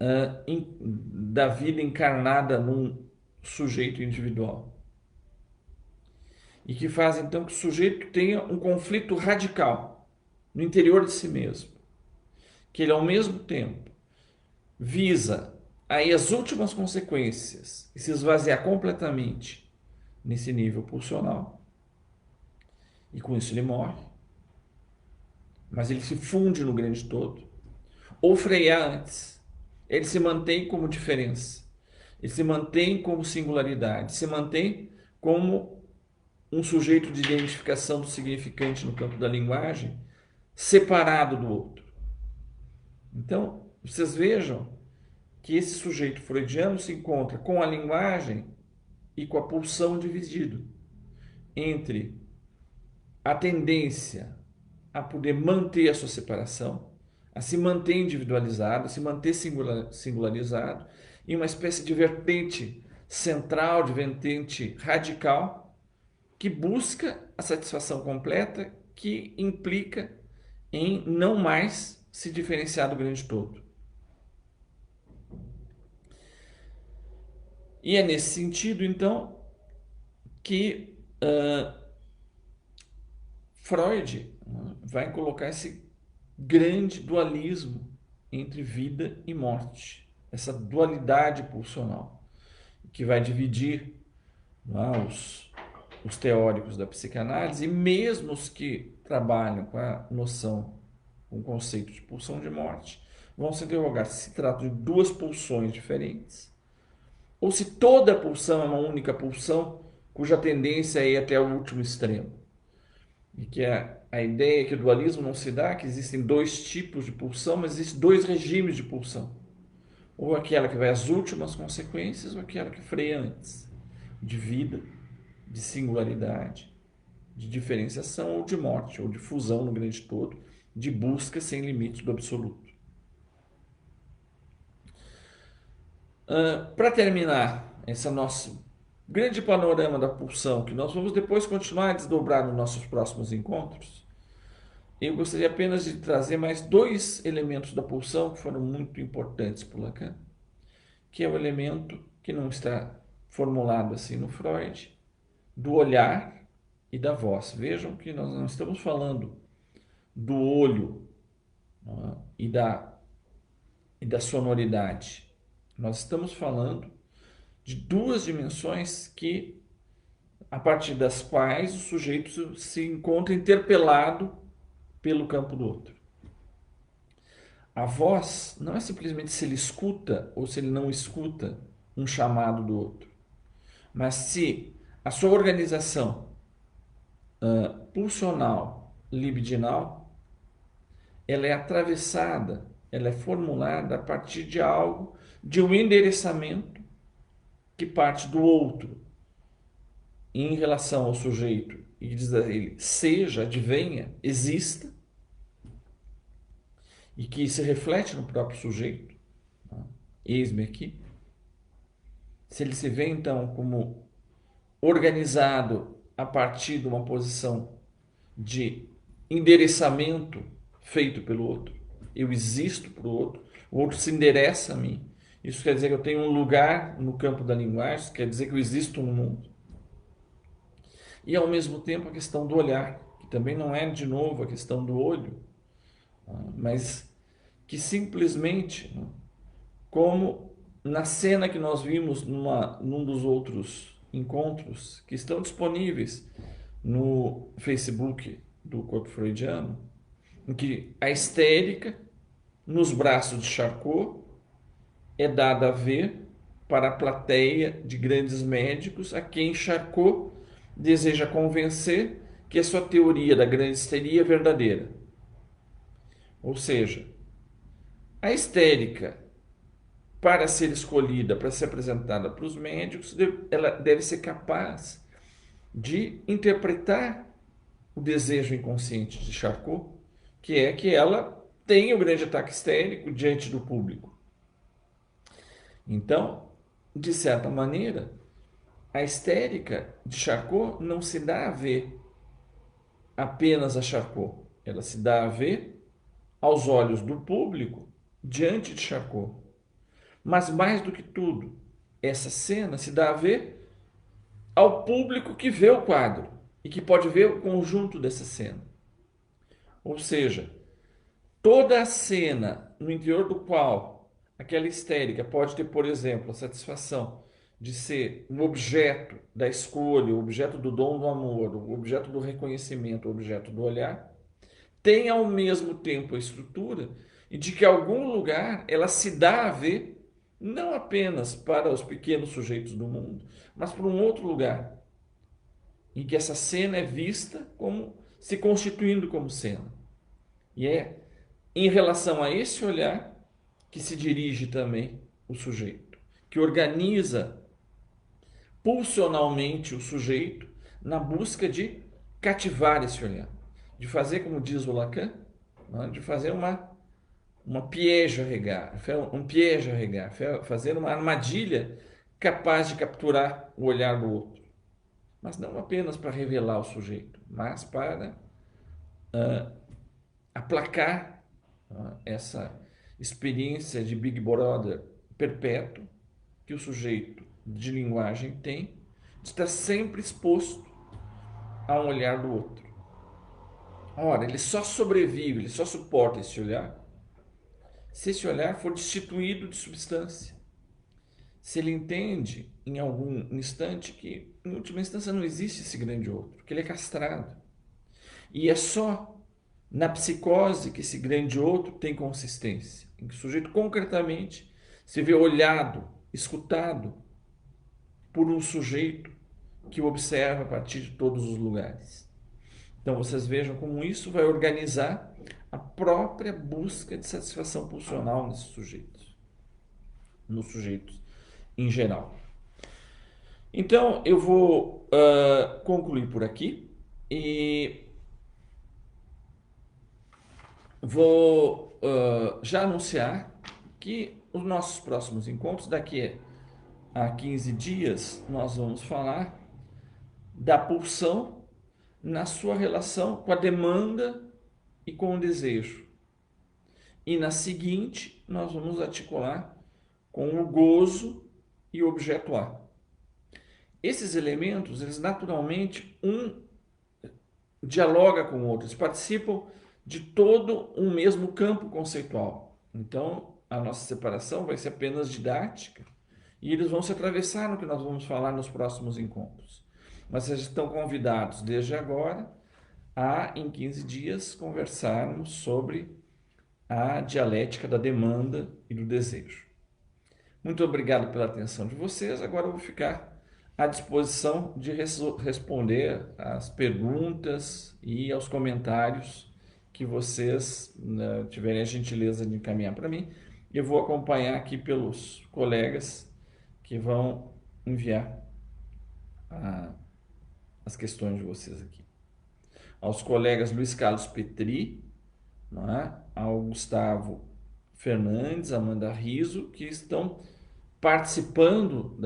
da vida encarnada num sujeito individual. E que faz então que o sujeito tenha um conflito radical no interior de si mesmo. Que ele ao mesmo tempo visa aí as últimas consequências e se esvaziar completamente nesse nível pulsional. E com isso ele morre. Mas ele se funde no grande todo. Ou frear antes. Ele se mantém como diferença. Ele se mantém como singularidade. Se mantém como um sujeito de identificação do significante no campo da linguagem, separado do outro. Então, vocês vejam que esse sujeito freudiano se encontra com a linguagem e com a pulsão dividido entre a tendência a poder manter a sua separação, a se manter individualizado, a se manter singularizado, em uma espécie de vertente central, de vertente radical, que busca a satisfação completa, que implica em não mais se diferenciar do grande todo. E é nesse sentido, então, que Freud vai colocar esse grande dualismo entre vida e morte, essa dualidade pulsional, que vai dividir não é? Os teóricos da psicanálise, e mesmo os que trabalham com a noção, com o conceito de pulsão de morte, vão se interrogar se trata de duas pulsões diferentes, ou se toda pulsão é uma única pulsão, cuja tendência é ir até o último extremo. E que a ideia é que o dualismo não se dá, que existem dois tipos de pulsão, mas existem dois regimes de pulsão. Ou aquela que vai às últimas consequências, ou aquela que freia antes. De vida, de singularidade, de diferenciação ou de morte, ou de fusão no grande todo, de busca sem limites do absoluto. Para terminar esse nosso grande panorama da pulsão, que nós vamos depois continuar a desdobrar nos nossos próximos encontros, eu gostaria apenas de trazer mais dois elementos da pulsão que foram muito importantes por Lacan, que é o elemento que não está formulado assim no Freud, do olhar e da voz. Vejam que nós não estamos falando do olho, não é? e da sonoridade. Nós estamos falando de duas dimensões que, a partir das quais o sujeito se encontra interpelado pelo campo do outro. A voz não é simplesmente se ele escuta ou se ele não escuta um chamado do outro, mas se a sua organização pulsional, libidinal, ela é atravessada, ela é formulada a partir de algo, de um endereçamento que parte do outro em relação ao sujeito e diz a ele, seja, advenha, exista, e que se reflete no próprio sujeito. Eis-me aqui. Se ele se vê, então, como organizado a partir de uma posição de endereçamento feito pelo outro, eu existo para o outro se endereça a mim. Isso quer dizer que eu tenho um lugar no campo da linguagem, isso quer dizer que eu existo no mundo. E, ao mesmo tempo, a questão do olhar, que também não é, de novo, a questão do olho, mas que simplesmente, como na cena que nós vimos num dos outros encontros, que estão disponíveis no Facebook do Corpo Freudiano, em que a histérica, nos braços de Charcot, é dada a ver para a plateia de grandes médicos a quem Charcot deseja convencer que a sua teoria da grande histeria é verdadeira. Ou seja, a histérica, para ser escolhida, para ser apresentada para os médicos, ela deve ser capaz de interpretar o desejo inconsciente de Charcot, que é que ela tenha o grande ataque histérico diante do público. Então, de certa maneira, a histérica de Charcot não se dá a ver apenas a Charcot, ela se dá a ver aos olhos do público diante de Charcot. Mas mais do que tudo, essa cena se dá a ver ao público que vê o quadro e que pode ver o conjunto dessa cena. Ou seja, toda a cena no interior do qual aquela histérica pode ter, por exemplo, a satisfação de ser um objeto da escolha, o objeto do dom do amor, o objeto do reconhecimento, o objeto do olhar, tem ao mesmo tempo a estrutura e de que em algum lugar ela se dá a ver não apenas para os pequenos sujeitos do mundo, mas para um outro lugar, em que essa cena é vista como se constituindo como cena. E é em relação a esse olhar que se dirige também o sujeito, que organiza pulsionalmente o sujeito na busca de cativar esse olhar, de fazer, como diz o Lacan, de fazer uma piège à regard, um piège à regard, fazer uma armadilha capaz de capturar o olhar do outro. Mas não apenas para revelar o sujeito, mas para aplacar essa experiência de Big Brother perpétuo que o sujeito de linguagem tem, de estar sempre exposto a um olhar do outro. Ora, ele só sobrevive, ele só suporta esse olhar se esse olhar for destituído de substância. se ele entende em algum instante que, em última instância, não existe esse grande outro, que ele é castrado. E é só na psicose que esse grande outro tem consistência, em que o sujeito concretamente se vê olhado, escutado por um sujeito que o observa a partir de todos os lugares. Então vocês vejam como isso vai organizar a própria busca de satisfação pulsional nesses sujeitos, nos sujeitos em geral. Então eu vou concluir por aqui e vou já anunciar que os nossos próximos encontros, daqui a 15 dias, nós vamos falar da pulsão na sua relação com a demanda e com o desejo. E na seguinte, nós vamos articular com o gozo e o objeto A. Esses elementos, eles naturalmente, um dialoga com o outro, eles participam de todo um mesmo campo conceitual. Então, a nossa separação vai ser apenas didática e eles vão se atravessar no que nós vamos falar nos próximos encontros. Mas vocês estão convidados desde agora a, em 15 dias, conversarmos sobre a dialética da demanda e do desejo. Muito obrigado pela atenção de vocês. Agora eu vou ficar à disposição de responder às perguntas e aos comentários que vocês tiverem a gentileza de encaminhar para mim. Eu vou acompanhar aqui pelos colegas que vão enviar as questões de vocês aqui. Aos colegas Luiz Carlos Petri, não é? Ao Gustavo Fernandes, Amanda Riso, que estão participando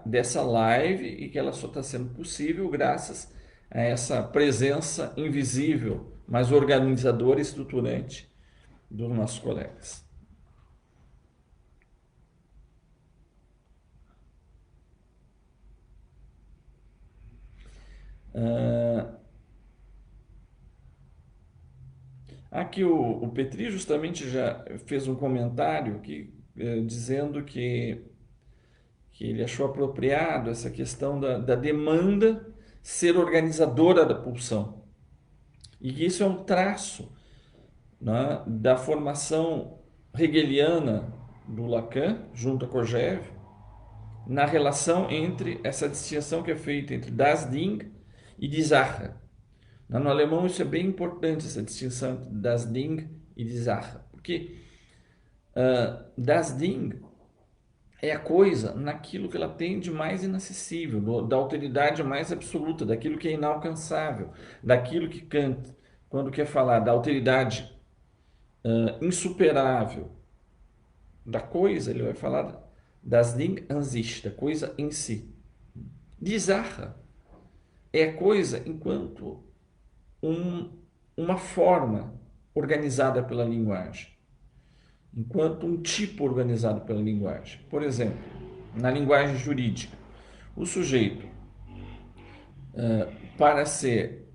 dessa live e que ela só está sendo possível graças a essa presença invisível, mas organizadora e estruturante dos nossos colegas. Aqui o Petri justamente já fez um comentário dizendo que ele achou apropriado essa questão da demanda ser organizadora da pulsão. E que isso é um traço, né, da formação hegeliana do Lacan, junto a Kojève, na relação entre essa distinção que é feita entre das Ding e die Sache. No alemão isso é bem importante, essa distinção entre das Ding e die Sache, porque das Ding é a coisa naquilo que ela tem de mais inacessível, da alteridade mais absoluta, daquilo que é inalcançável, daquilo que Kant, quando quer falar da alteridade insuperável da coisa, ele vai falar das Ding an sich, da coisa em si. Die Sache é a coisa enquanto uma forma organizada pela linguagem, enquanto um tipo organizado pela linguagem. Por exemplo, na linguagem jurídica, o sujeito, para ser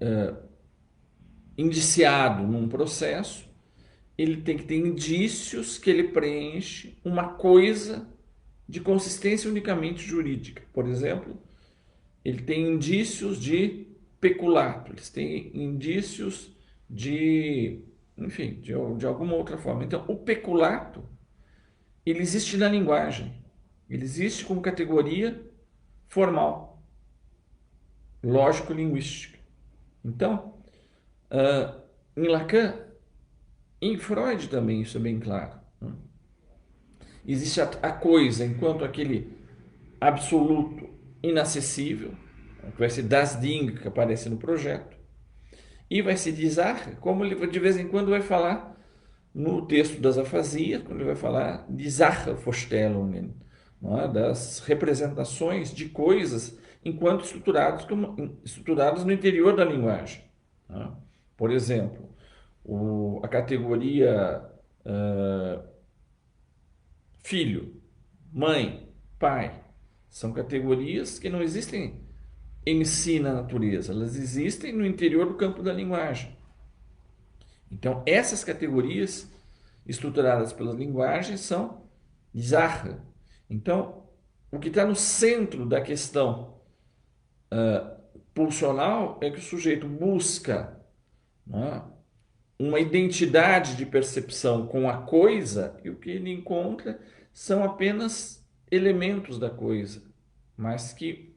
indiciado num processo, ele tem que ter indícios que ele preenche uma coisa de consistência unicamente jurídica. Por exemplo, ele tem indícios de peculato, eles têm indícios de, enfim, de alguma outra forma. Então, o peculato, ele existe na linguagem, ele existe como categoria formal, lógico-linguística. Então, em Lacan, em Freud também isso é bem claro. Existe a coisa enquanto aquele absoluto inacessível, que vai ser das Ding, que aparece no projeto, e vai se dizer, como ele de vez em quando vai falar no texto das afasias, quando ele vai falar de Sachevorstellungen, das representações de coisas enquanto estruturadas no interior da linguagem. Por exemplo, a categoria filho, mãe, pai, são categorias que não existem em si na natureza, elas existem no interior do campo da linguagem. Então, essas categorias estruturadas pelas linguagens são Sache. Então, o que está no centro da questão pulsional é que o sujeito busca, né, uma identidade de percepção com a coisa, e o que ele encontra são apenas elementos da coisa, mas que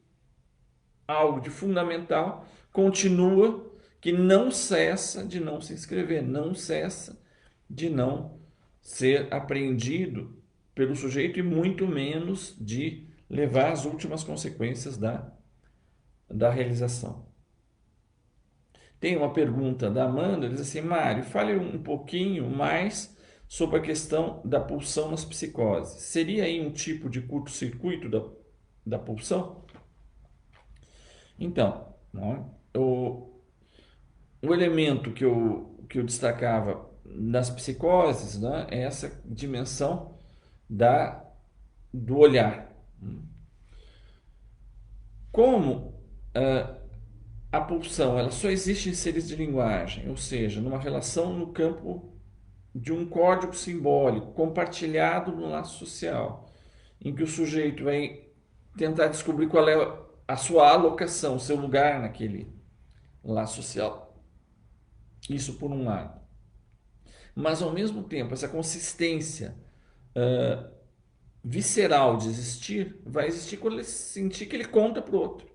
algo de fundamental continua, que não cessa de não se inscrever, não cessa de não ser apreendido pelo sujeito e muito menos de levar as últimas consequências da realização. Tem uma pergunta da Amanda, diz assim: Mário, fale um pouquinho mais sobre a questão da pulsão nas psicoses. Seria aí um tipo de curto-circuito da pulsão? Então, né, o elemento que eu destacava nas psicoses, né, é essa dimensão do olhar. Como a pulsão ela só existe em seres de linguagem, ou seja, numa relação no campo de um código simbólico compartilhado no laço social, em que o sujeito vai tentar descobrir qual é a sua alocação, o seu lugar naquele laço social. Isso por um lado. Mas, ao mesmo tempo, essa consistência visceral de existir vai existir quando ele sentir que ele conta para o outro.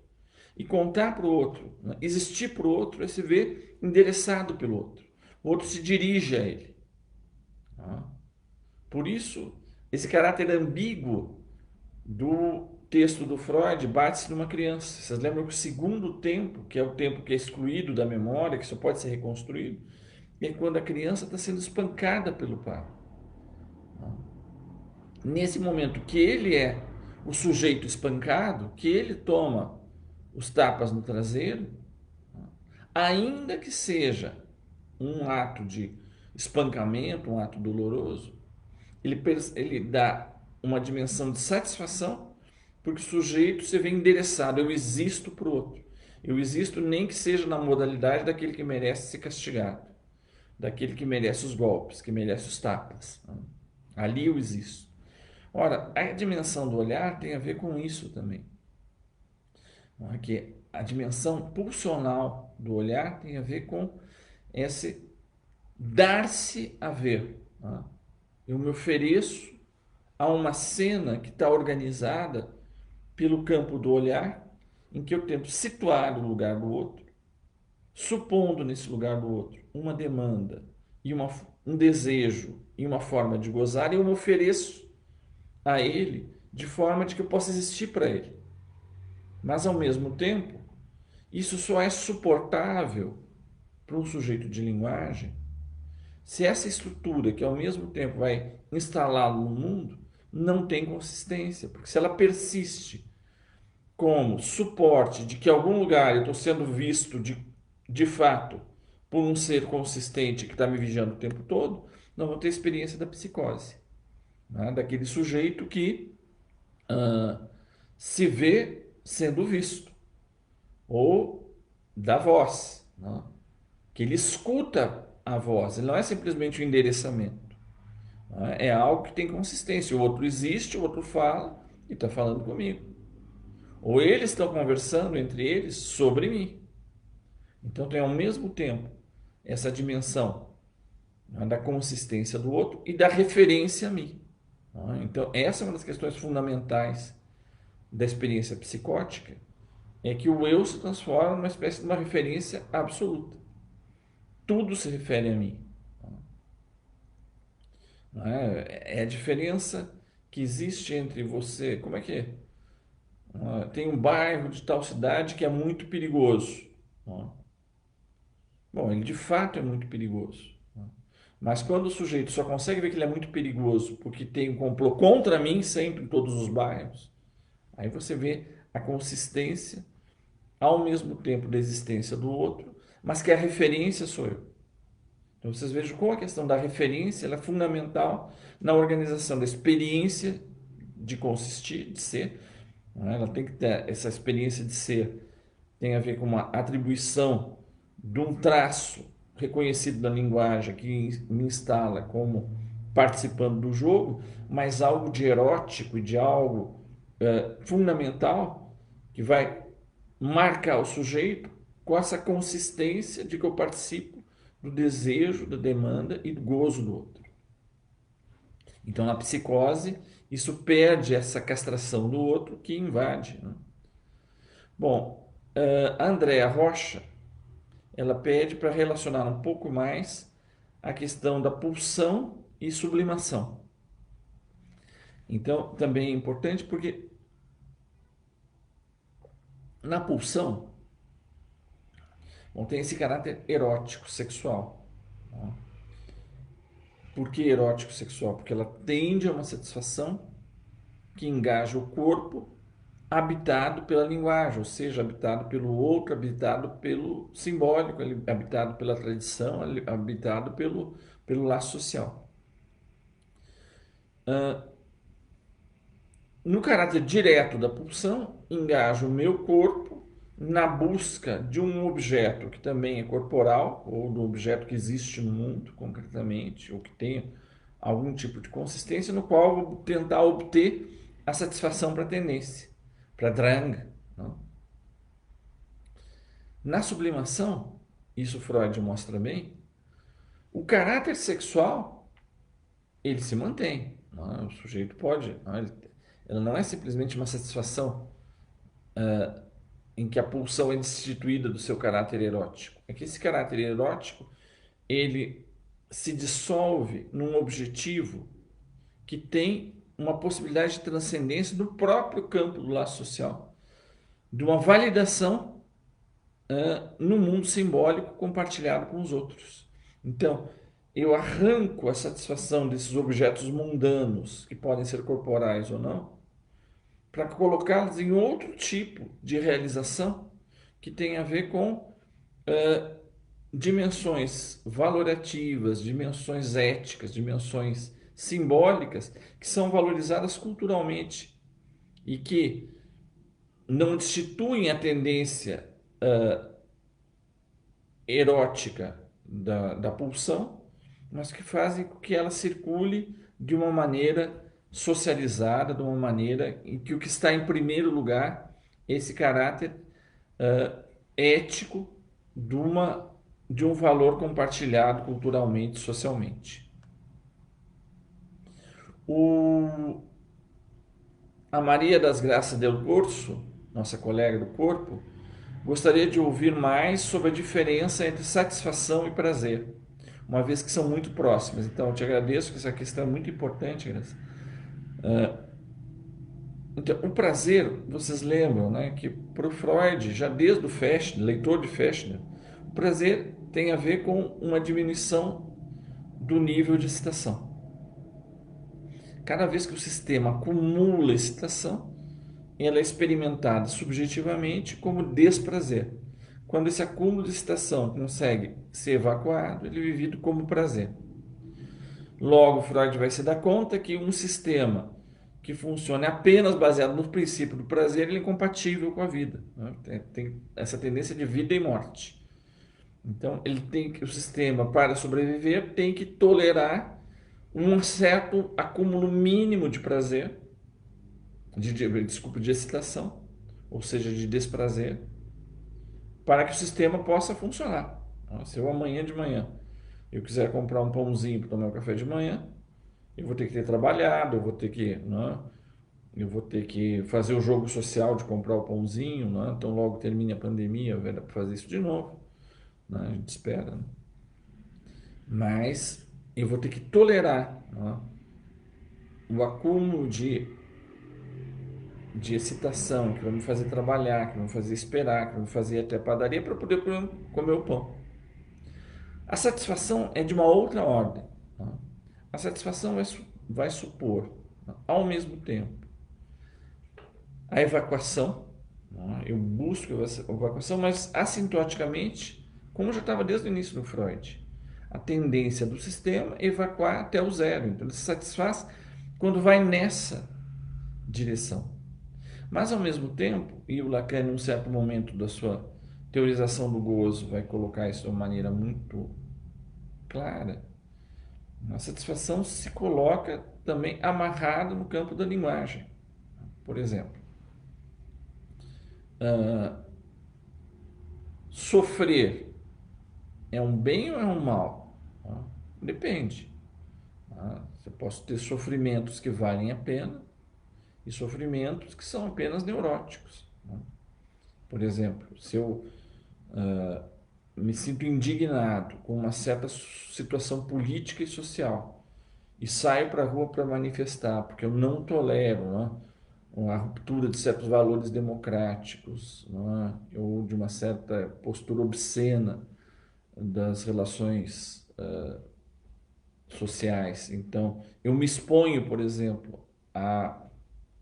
E contar para o outro, né? Existir para o outro é se ver endereçado pelo outro. O outro se dirige a ele. Tá? Por isso, esse caráter ambíguo do texto do Freud bate-se numa criança. Vocês lembram que o segundo tempo, que é o tempo que é excluído da memória, que só pode ser reconstruído, é quando a criança está sendo espancada pelo pai. Nesse momento que ele é o sujeito espancado, que ele toma os tapas no traseiro, ainda que seja um ato de espancamento, um ato doloroso, ele dá uma dimensão de satisfação, porque o sujeito se vê endereçado, eu existo para o outro. Eu existo nem que seja na modalidade daquele que merece ser castigado, daquele que merece os golpes, que merece os tapas. Ali eu existo. Ora, a dimensão do olhar tem a ver com isso também. Que a dimensão pulsional do olhar tem a ver com esse dar-se a ver. Eu me ofereço a uma cena que está organizada pelo campo do olhar, em que eu tento situar o lugar do outro, supondo nesse lugar do outro uma demanda e um desejo e uma forma de gozar, e eu me ofereço a ele de forma de que eu possa existir para ele. Mas, ao mesmo tempo, isso só é suportável para um sujeito de linguagem se essa estrutura, que ao mesmo tempo vai instalá-lo no mundo, não tem consistência. Porque se ela persiste como suporte de que em algum lugar eu estou sendo visto de fato por um ser consistente que está me vigiando o tempo todo, não vou ter experiência da psicose. Né? Daquele sujeito que se vê sendo visto, ou da voz, né? Que ele escuta a voz, ele não é simplesmente um endereçamento, né? É algo que tem consistência, o outro existe, o outro fala e está falando comigo, ou eles estão conversando entre eles sobre mim. Então tem ao mesmo tempo essa dimensão, né, da consistência do outro e da referência a mim. Então essa é uma das questões fundamentais da experiência psicótica, é que o eu se transforma numa espécie de uma referência absoluta. Tudo se refere a mim. É a diferença que existe entre você. Como é que é? Tem um bairro de tal cidade que é muito perigoso. Bom, ele de fato é muito perigoso. Mas quando o sujeito só consegue ver que ele é muito perigoso porque tem um complô contra mim sempre em todos os bairros, aí você vê a consistência ao mesmo tempo da existência do outro, mas que a referência sou eu. Então vocês vejam como a questão da referência ela é fundamental na organização da experiência de consistir, de ser. Ela tem que ter essa experiência de ser, tem a ver com uma atribuição de um traço reconhecido na linguagem que me instala como participando do jogo, mas algo de erótico e de algo fundamental que vai marcar o sujeito com essa consistência de que eu participo do desejo, da demanda e do gozo do outro. Então, na psicose, isso perde essa castração do outro que invade, né? Bom, a Andrea Rocha, ela pede para relacionar um pouco mais a questão da pulsão e sublimação. Então, também é importante porque na pulsão, bom, tem esse caráter erótico, sexual. Tá? Por que erótico sexual? Porque ela tende a uma satisfação que engaja o corpo habitado pela linguagem, ou seja, habitado pelo outro, habitado pelo simbólico, habitado pela tradição, habitado pelo laço social. No caráter direto da pulsão, engaja o meu corpo na busca de um objeto que também é corporal, ou do objeto que existe no mundo, concretamente, ou que tenha algum tipo de consistência, no qual eu vou tentar obter a satisfação para a tendência, para a drang. Não? Na sublimação, isso Freud mostra bem, o caráter sexual, ele se mantém. Não? O sujeito pode... Ela não é simplesmente uma satisfação em que a pulsão é destituída do seu caráter erótico. É que esse caráter erótico, ele se dissolve num objetivo que tem uma possibilidade de transcendência do próprio campo do laço social, de uma validação no mundo simbólico compartilhado com os outros. Então, eu arranco a satisfação desses objetos mundanos, que podem ser corporais ou não, para colocá-los em outro tipo de realização que tem a ver com dimensões valorativas, dimensões éticas, dimensões simbólicas que são valorizadas culturalmente e que não destituem a tendência erótica da pulsão, mas que fazem com que ela circule de uma maneira socializada, de uma maneira em que o que está em primeiro lugar é esse caráter ético de um valor compartilhado culturalmente, socialmente. A Maria das Graças del Corso, nossa colega do corpo, gostaria de ouvir mais sobre a diferença entre satisfação e prazer, uma vez que são muito próximas. Então, eu te agradeço, que essa questão é muito importante, Graça. Então, o prazer, vocês lembram, né, que para o Freud, já desde o Fechner, leitor de Fechner, o prazer tem a ver com uma diminuição do nível de excitação. Cada vez que o sistema acumula excitação, ela é experimentada subjetivamente como desprazer. Quando esse acúmulo de excitação consegue ser evacuado, ele é vivido como prazer. Logo, Freud vai se dar conta que um sistema que funcione apenas baseado no princípio do prazer, ele é incompatível com a vida. Né? Tem essa tendência de vida e morte. Então, o sistema, para sobreviver, tem que tolerar um certo acúmulo mínimo de prazer, de excitação, ou seja, de desprazer, para que o sistema possa funcionar. Se eu amanhã de manhã eu quiser comprar um pãozinho para tomar um café de manhã, eu vou ter que ter trabalhado, eu vou ter que fazer o jogo social de comprar o pãozinho, né? Então logo termine a pandemia, vai dar para fazer isso de novo, né? A gente espera, né? Mas eu vou ter que tolerar, né, o acúmulo de excitação que vai me fazer trabalhar, que vai me fazer esperar, que vai me fazer ir até a padaria para poder comer o pão. A satisfação é de uma outra ordem. Né? A satisfação vai supor, né, ao mesmo tempo, a evacuação. Né? Eu busco a evacuação, mas assintoticamente, como já estava desde o início do Freud, a tendência do sistema é evacuar até o zero. Então, ele se satisfaz quando vai nessa direção. Mas, ao mesmo tempo, e o Lacan, em um certo momento da sua teorização do gozo, vai colocar isso de uma maneira muito clara, a satisfação se coloca também amarrada no campo da linguagem. Por exemplo, sofrer é um bem ou é um mal? Depende. Você pode ter sofrimentos que valem a pena e sofrimentos que são apenas neuróticos. Por exemplo, se eu me sinto indignado com uma certa situação política e social e saio para a rua para manifestar, porque eu não tolero, a ruptura de certos valores democráticos, ou de uma certa postura obscena das relações sociais. Então, eu me exponho, por exemplo, a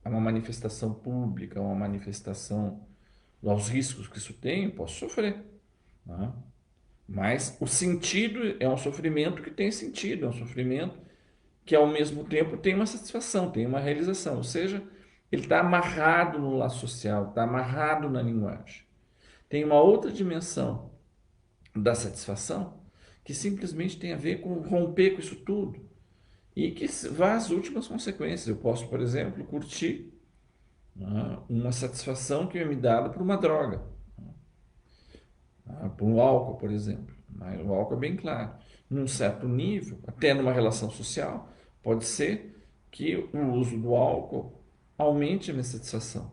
uma manifestação pública, a uma manifestação, aos riscos que isso tem, posso sofrer. Mas o sentido é um sofrimento que tem sentido, é um sofrimento que ao mesmo tempo tem uma satisfação, tem uma realização. Ou seja, ele está amarrado no laço social, está amarrado na linguagem. Tem uma outra dimensão da satisfação que simplesmente tem a ver com romper com isso tudo e que vai às últimas consequências. Eu posso, por exemplo, curtir uma satisfação que é me dada por uma droga, por um álcool, por exemplo. O álcool é bem claro. Num certo nível, até numa relação social, pode ser que o uso do álcool aumente a minha satisfação.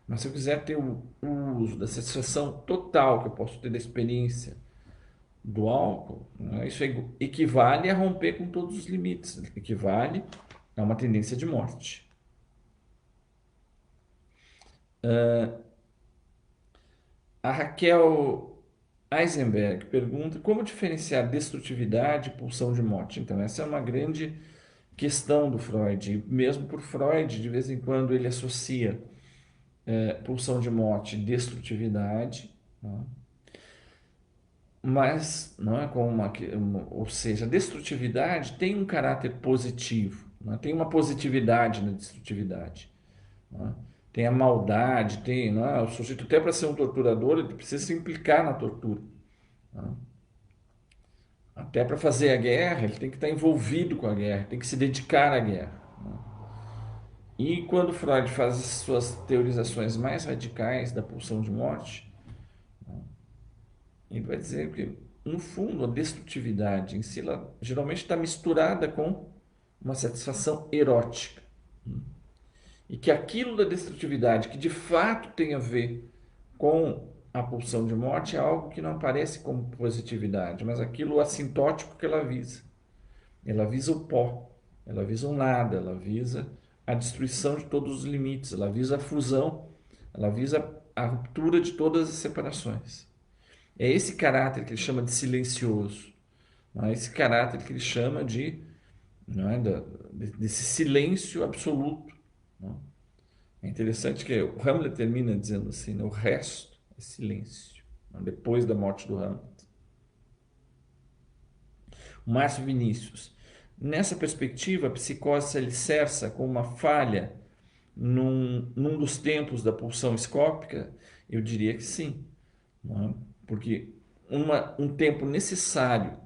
Mas se eu quiser ter o uso da satisfação total que eu posso ter da experiência do álcool, isso equivale a romper com todos os limites, equivale a uma tendência de morte. A Raquel Eisenberg pergunta como diferenciar destrutividade e pulsão de morte. Então, essa é uma grande questão do Freud. Mesmo por Freud, de vez em quando ele associa pulsão de morte e destrutividade, mas não é como ou seja, a destrutividade tem um caráter positivo, tem uma positividade na destrutividade. Tem a maldade, tem, o sujeito até para ser um torturador ele precisa se implicar na tortura. Até para fazer a guerra ele tem que estar envolvido com a guerra, tem que se dedicar à guerra. E quando Freud faz as suas teorizações mais radicais da pulsão de morte, ele vai dizer que, no fundo, a destrutividade em si, ela geralmente está misturada com uma satisfação erótica. E que aquilo da destrutividade, que de fato tem a ver com a pulsão de morte, é algo que não aparece como positividade, mas aquilo assintótico que ela visa. Ela visa o pó, ela visa o nada, ela visa a destruição de todos os limites, ela visa a fusão, ela visa a ruptura de todas as separações. É esse caráter que ele chama de silencioso, é esse caráter que ele chama desse silêncio absoluto. É interessante que o Hamlet termina dizendo assim, o resto é silêncio, depois da morte do Hamlet. O Márcio Vinícius. Nessa perspectiva, a psicose se alicerça com uma falha num dos tempos da pulsão escópica? Eu diria que sim. Porque um tempo necessário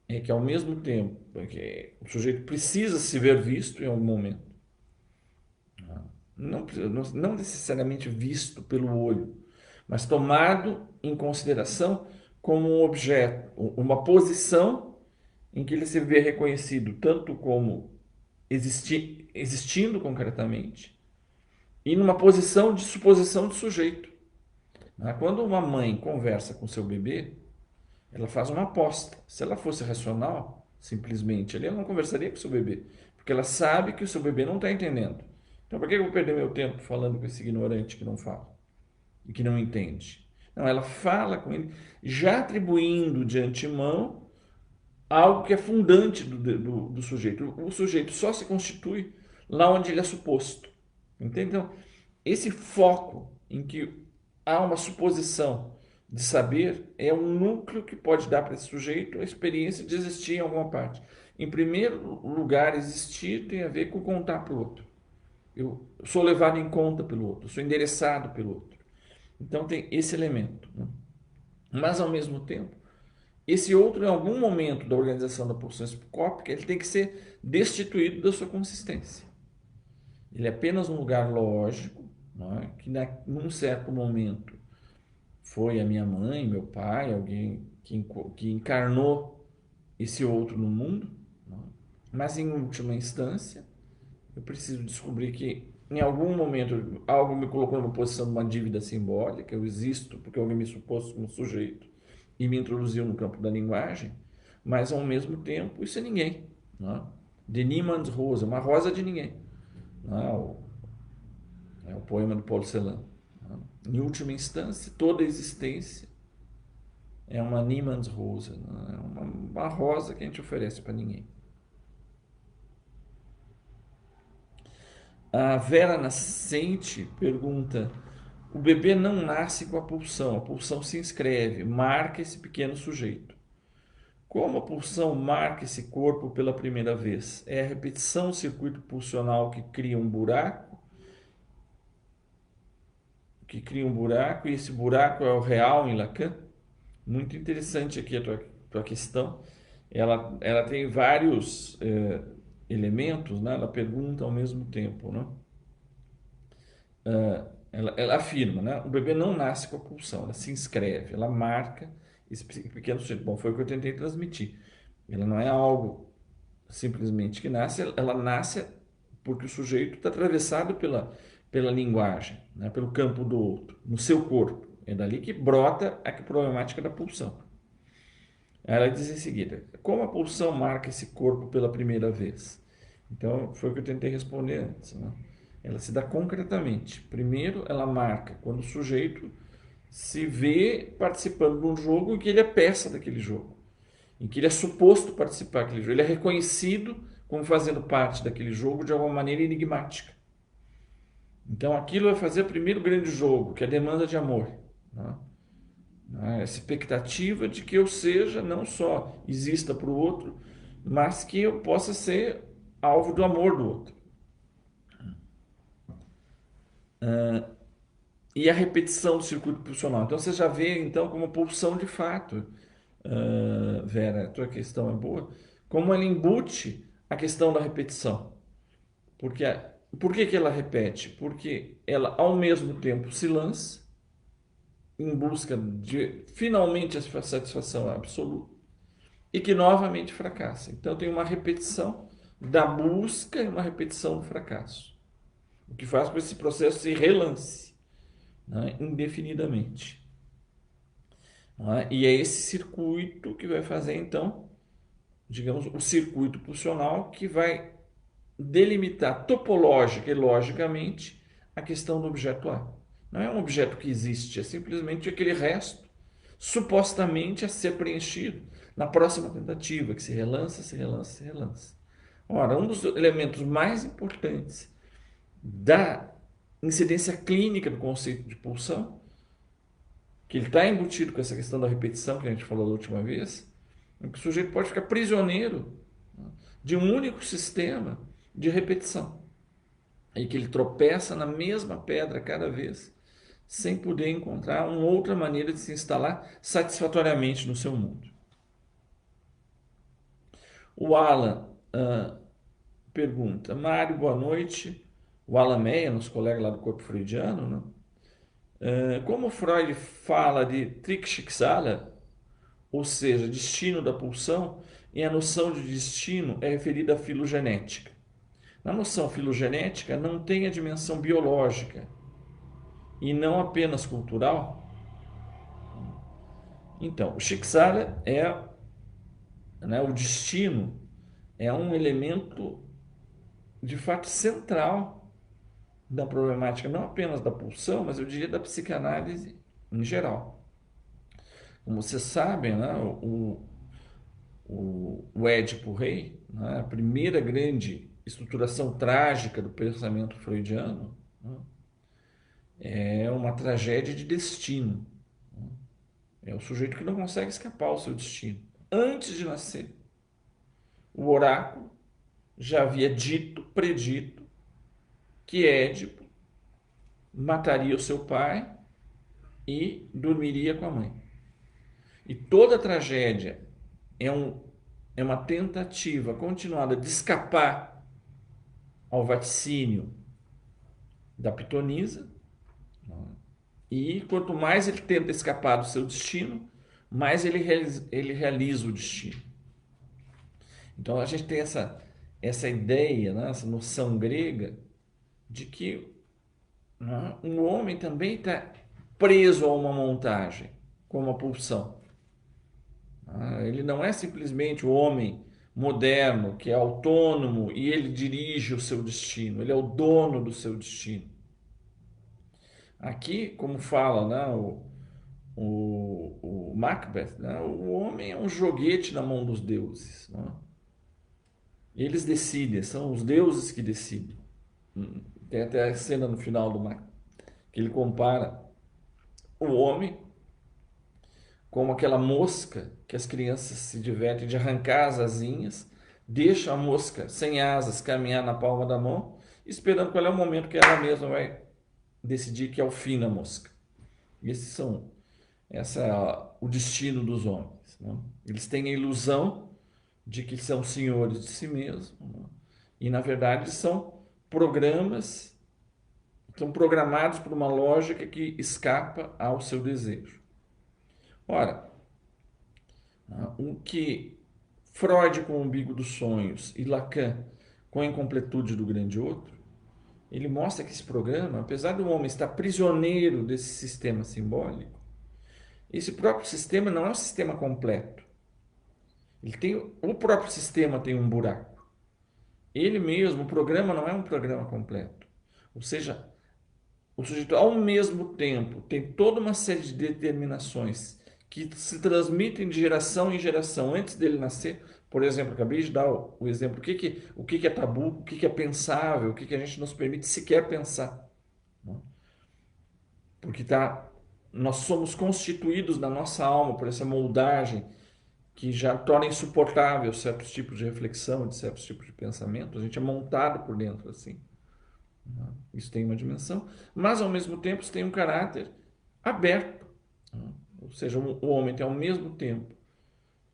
é que, ao mesmo tempo, que o sujeito precisa se ver visto em algum momento. Não necessariamente visto pelo olho, mas tomado em consideração como um objeto, uma posição em que ele se vê reconhecido tanto como existindo concretamente e numa posição de suposição de sujeito. Quando uma mãe conversa com seu bebê, ela faz uma aposta. Se ela fosse racional, simplesmente, ela não conversaria com seu bebê, porque ela sabe que o seu bebê não está entendendo. Então, por que eu vou perder meu tempo falando com esse ignorante que não fala e que não entende? Não, ela fala com ele, já atribuindo de antemão algo que é fundante do sujeito. O sujeito só se constitui lá onde ele é suposto. Entende? Então, esse foco em que há uma suposição de saber é um núcleo que pode dar para esse sujeito a experiência de existir em alguma parte. Em primeiro lugar, existir tem a ver com contar para o outro. Eu sou levado em conta pelo outro, sou endereçado pelo outro. Então tem esse elemento. Mas, ao mesmo tempo, esse outro, em algum momento da organização da pulsão escópica, ele tem que ser destituído da sua consistência. Ele é apenas um lugar lógico, não é? Que num certo momento foi a minha mãe, meu pai, alguém que encarnou esse outro no mundo, não é? Mas em última instância, eu preciso descobrir que em algum momento algo me colocou numa posição de uma dívida simbólica, eu existo porque alguém me supôs como sujeito e me introduziu no campo da linguagem, mas ao mesmo tempo isso é ninguém. Não é? De Niemands Rosa, uma rosa de ninguém. Não é? É o poema do Paulo Celan. Não é? Em última instância, toda a existência é uma Niemands Rosa, não é? Uma rosa que a gente oferece para ninguém. A Vera Nascente pergunta: o bebê não nasce com a pulsão se inscreve, marca esse pequeno sujeito. Como a pulsão marca esse corpo pela primeira vez? É a repetição do circuito pulsional que cria um buraco, e esse buraco é o real em Lacan? Muito interessante aqui a tua questão. Ela tem vários elementos, né? Ela pergunta ao mesmo tempo, né? Ela afirma, né? O bebê não nasce com a pulsão, ela se inscreve, ela marca esse pequeno sujeito. Bom, foi o que eu tentei transmitir. Ela não é algo simplesmente que nasce, ela nasce porque o sujeito está atravessado pela linguagem, né? Pelo campo do outro, no seu corpo. É dali que brota a problemática da pulsão. Ela diz em seguida: como a pulsão marca esse corpo pela primeira vez? Então, foi o que eu tentei responder antes, né? Ela se dá concretamente. Primeiro, ela marca quando o sujeito se vê participando de um jogo em que ele é peça daquele jogo, em que ele é suposto participar daquele jogo. Ele é reconhecido como fazendo parte daquele jogo de alguma maneira enigmática. Então, aquilo vai fazer o primeiro grande jogo, que é a demanda de amor, né? Essa expectativa de que eu seja, não só exista para o outro, mas que eu possa ser alvo do amor do outro. E a repetição do circuito pulsional. Então você já vê então como pulsão de fato, Vera, a tua questão é boa, como ela embute a questão da repetição. Porque, por que ela repete? Porque ela ao mesmo tempo se lança em busca de finalmente a satisfação absoluta e que novamente fracassa. Então tem uma repetição da busca e uma repetição do fracasso. O que faz com que esse processo se relance, né, indefinidamente. Né? E é esse circuito que vai fazer, então, digamos, o circuito pulsional que vai delimitar topológica e logicamente a questão do objeto A. Não é um objeto que existe, é simplesmente aquele resto supostamente a ser preenchido na próxima tentativa, que se relança, se relança, se relança. Ora, um dos elementos mais importantes da incidência clínica do conceito de pulsão, que ele está embutido com essa questão da repetição que a gente falou da última vez, é que o sujeito pode ficar prisioneiro de um único sistema de repetição, e que ele tropeça na mesma pedra cada vez, sem poder encontrar uma outra maneira de se instalar satisfatoriamente no seu mundo. O Alan pergunta: Mário, boa noite. O Alan Meia, nosso colega lá do corpo freudiano, né? Como Freud fala de Trickschicksale, ou seja, destino da pulsão, e a noção de destino é referida à filogenética. Na noção filogenética não tem a dimensão biológica e não apenas cultural. Então, o Schicksale né, o destino é um elemento de fato central da problemática, não apenas da pulsão, mas eu diria da psicanálise em geral. Como vocês sabem, né, o Édipo Rei, né, a primeira grande estruturação trágica do pensamento freudiano, né, é uma tragédia de destino. Né. É o sujeito que não consegue escapar ao seu destino. Antes de nascer, o oráculo já havia predito, que Édipo mataria o seu pai e dormiria com a mãe. E toda a tragédia é uma tentativa continuada de escapar ao vaticínio da pitonisa, e quanto mais ele tenta escapar do seu destino, mais ele realiza o destino. Então a gente tem essa ideia, né, essa noção grega de que, né, um homem também está preso a uma montagem, como a pulsão. Ele não é simplesmente o homem moderno que é autônomo e ele dirige o seu destino, ele é o dono do seu destino. Aqui, como fala, né, o Macbeth, né, o homem é um joguete na mão dos deuses. Né? Eles decidem, são os deuses que decidem. Tem até a cena no final do Macbeth que ele compara o homem como aquela mosca que as crianças se divertem de arrancar as asinhas, deixa a mosca sem asas caminhar na palma da mão, esperando qual é o momento que ela mesma vai decidir que é o fim da mosca. Esse é o destino dos homens. Né? Eles têm a ilusão de que são senhores de si mesmos, né? E na verdade são programados por uma lógica que escapa ao seu desejo. Ora, o que Freud com o umbigo dos sonhos e Lacan com a incompletude do grande outro, ele mostra que esse programa, apesar do homem estar prisioneiro desse sistema simbólico, esse próprio sistema não é um sistema completo. O próprio sistema tem um buraco. Ele mesmo, o programa não é um programa completo. Ou seja, o sujeito ao mesmo tempo tem toda uma série de determinações que se transmitem de geração em geração antes dele nascer. Por exemplo, acabei de dar o exemplo, o que é tabu, o que é pensável, o que a gente não se permite sequer pensar. Porque nós somos constituídos na nossa alma por essa moldagem que já torna insuportável certos tipos de reflexão, de certos tipos de pensamento. A gente é montado por dentro assim. Isso tem uma dimensão, mas ao mesmo tempo isso tem um caráter aberto. Ou seja, o homem tem ao mesmo tempo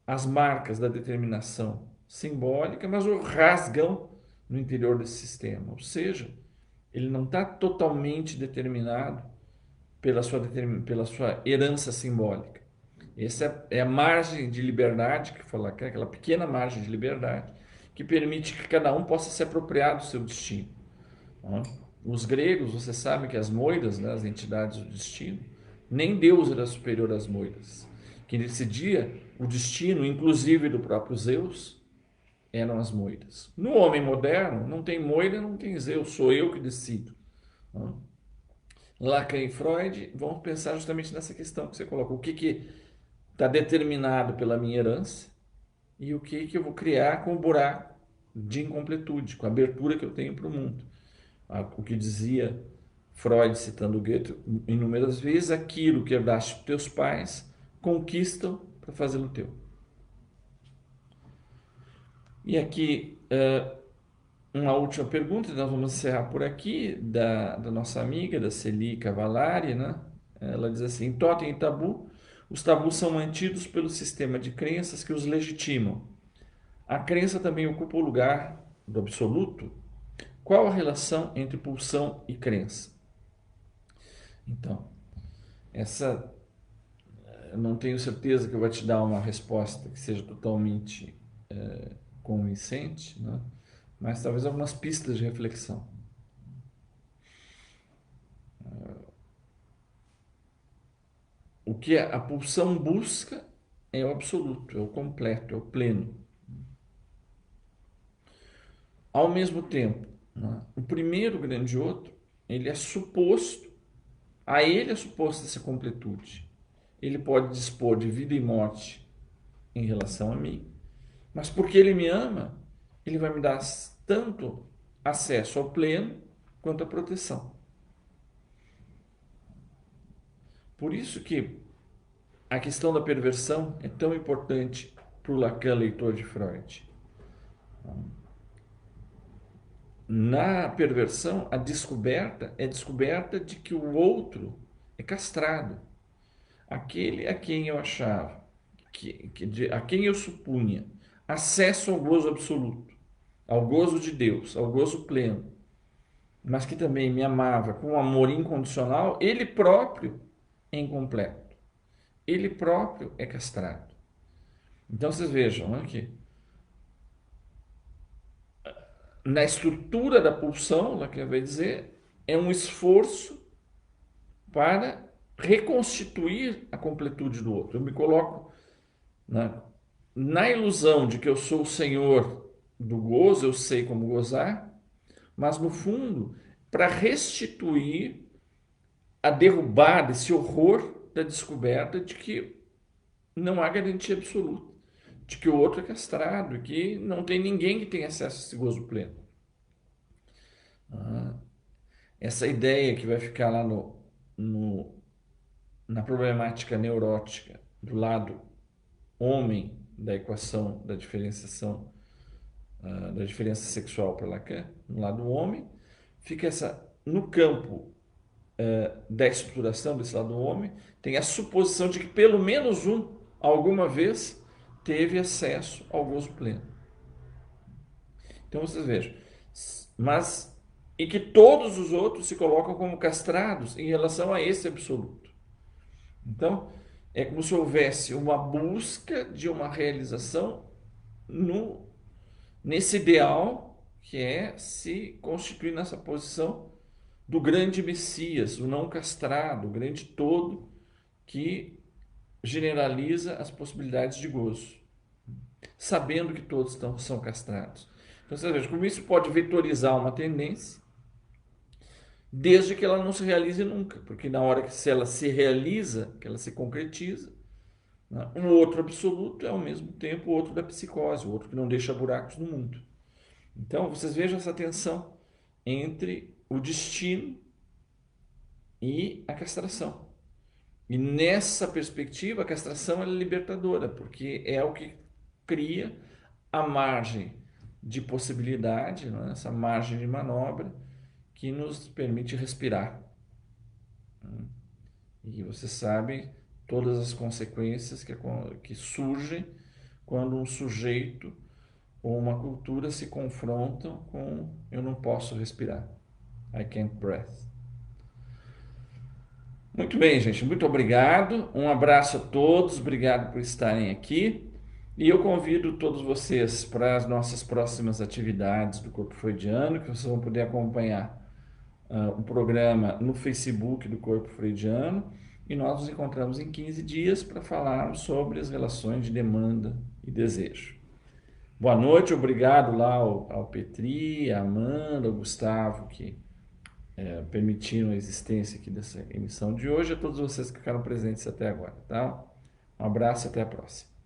as marcas da determinação simbólica, mas o rasgão no interior desse sistema. Ou seja, ele não está totalmente determinado pela sua herança simbólica. Essa é a margem de liberdade, que fala, aquela pequena margem de liberdade, que permite que cada um possa se apropriar do seu destino. Os gregos, você sabe que as moiras, né, as entidades do destino, nem Deus era superior às moiras. Quem decidia o destino, inclusive do próprio Zeus, eram as moiras. No homem moderno, não tem moira, não tem Zeus, sou eu que decido. Lacan e Freud vão pensar justamente nessa questão que você colocou. O que está determinado pela minha herança e o que eu vou criar com o buraco de incompletude, com a abertura que eu tenho para o mundo. O que dizia Freud, citando Goethe, inúmeras vezes, aquilo que herdaste dos teus pais, conquistam para fazê-lo teu. E aqui, uma última pergunta, nós vamos encerrar por aqui, da nossa amiga, da Celi Cavallari, né? Ela diz assim: em Totem e Tabu, os tabus são mantidos pelo sistema de crenças que os legitimam. A crença também ocupa o lugar do absoluto. Qual a relação entre pulsão e crença? Então, eu não tenho certeza que eu vou te dar uma resposta que seja totalmente convincente, né? Mas talvez algumas pistas de reflexão. O que a pulsão busca é o absoluto, é o completo, é o pleno. Ao mesmo tempo, né, o primeiro grande outro, ele é suposto essa completude. Ele pode dispor de vida e morte em relação a mim, mas porque ele me ama, ele vai me dar tanto acesso ao pleno quanto à proteção. Por isso que a questão da perversão é tão importante para o Lacan, leitor de Freud. Na perversão, a descoberta é descoberta de que o outro é castrado. Aquele a quem eu achava, a quem eu supunha acesso ao gozo absoluto, ao gozo de Deus, ao gozo pleno, mas que também me amava com um amor incondicional, ele próprio é incompleto. Ele próprio é castrado. Então vocês vejam aqui, na estrutura da pulsão, lá que vai dizer, é um esforço para reconstituir a completude do outro. Eu me coloco na ilusão de que eu sou o senhor do gozo, eu sei como gozar, mas no fundo, para restituir a derrubada, esse horror da descoberta de que não há garantia absoluta, de que o outro é castrado e que não tem ninguém que tenha acesso a esse gozo pleno. Essa ideia que vai ficar lá no, na problemática neurótica do lado homem da equação da diferenciação, da diferença sexual para Lacan, no lado homem, fica no campo da estruturação desse lado homem, tem a suposição de que pelo menos um, alguma vez, teve acesso ao gozo pleno. Então vocês vejam, mas e que todos os outros se colocam como castrados em relação a esse absoluto. Então, é como se houvesse uma busca de uma realização nesse ideal que é se constituir nessa posição do grande Messias, o não castrado, o grande todo que generaliza as possibilidades de gozo, sabendo que todos são castrados. Então, você veja como isso pode vetorizar uma tendência, desde que ela não se realize nunca, porque na hora que se ela se realiza, que ela se concretiza, né, um outro absoluto é ao mesmo tempo o outro da psicose, o outro que não deixa buracos no mundo. Então, vocês vejam essa tensão entre o destino e a castração. E nessa perspectiva, a castração é libertadora, porque é o que cria a margem de possibilidade, né? Essa margem de manobra que nos permite respirar. E você sabe todas as consequências que surgem quando um sujeito ou uma cultura se confrontam com eu não posso respirar. I can't breathe. Muito bem, gente. Muito obrigado. Um abraço a todos. Obrigado por estarem aqui. E eu convido todos vocês para as nossas próximas atividades do Corpo Freudiano, que vocês vão poder acompanhar um programa no Facebook do Corpo Freudiano. E nós nos encontramos em 15 dias para falarmos sobre as relações de demanda e desejo. Boa noite. Obrigado lá ao Petri, à Amanda, ao Gustavo, que permitiram a existência aqui dessa emissão de hoje, a todos vocês que ficaram presentes até agora, tá? Um abraço e até a próxima.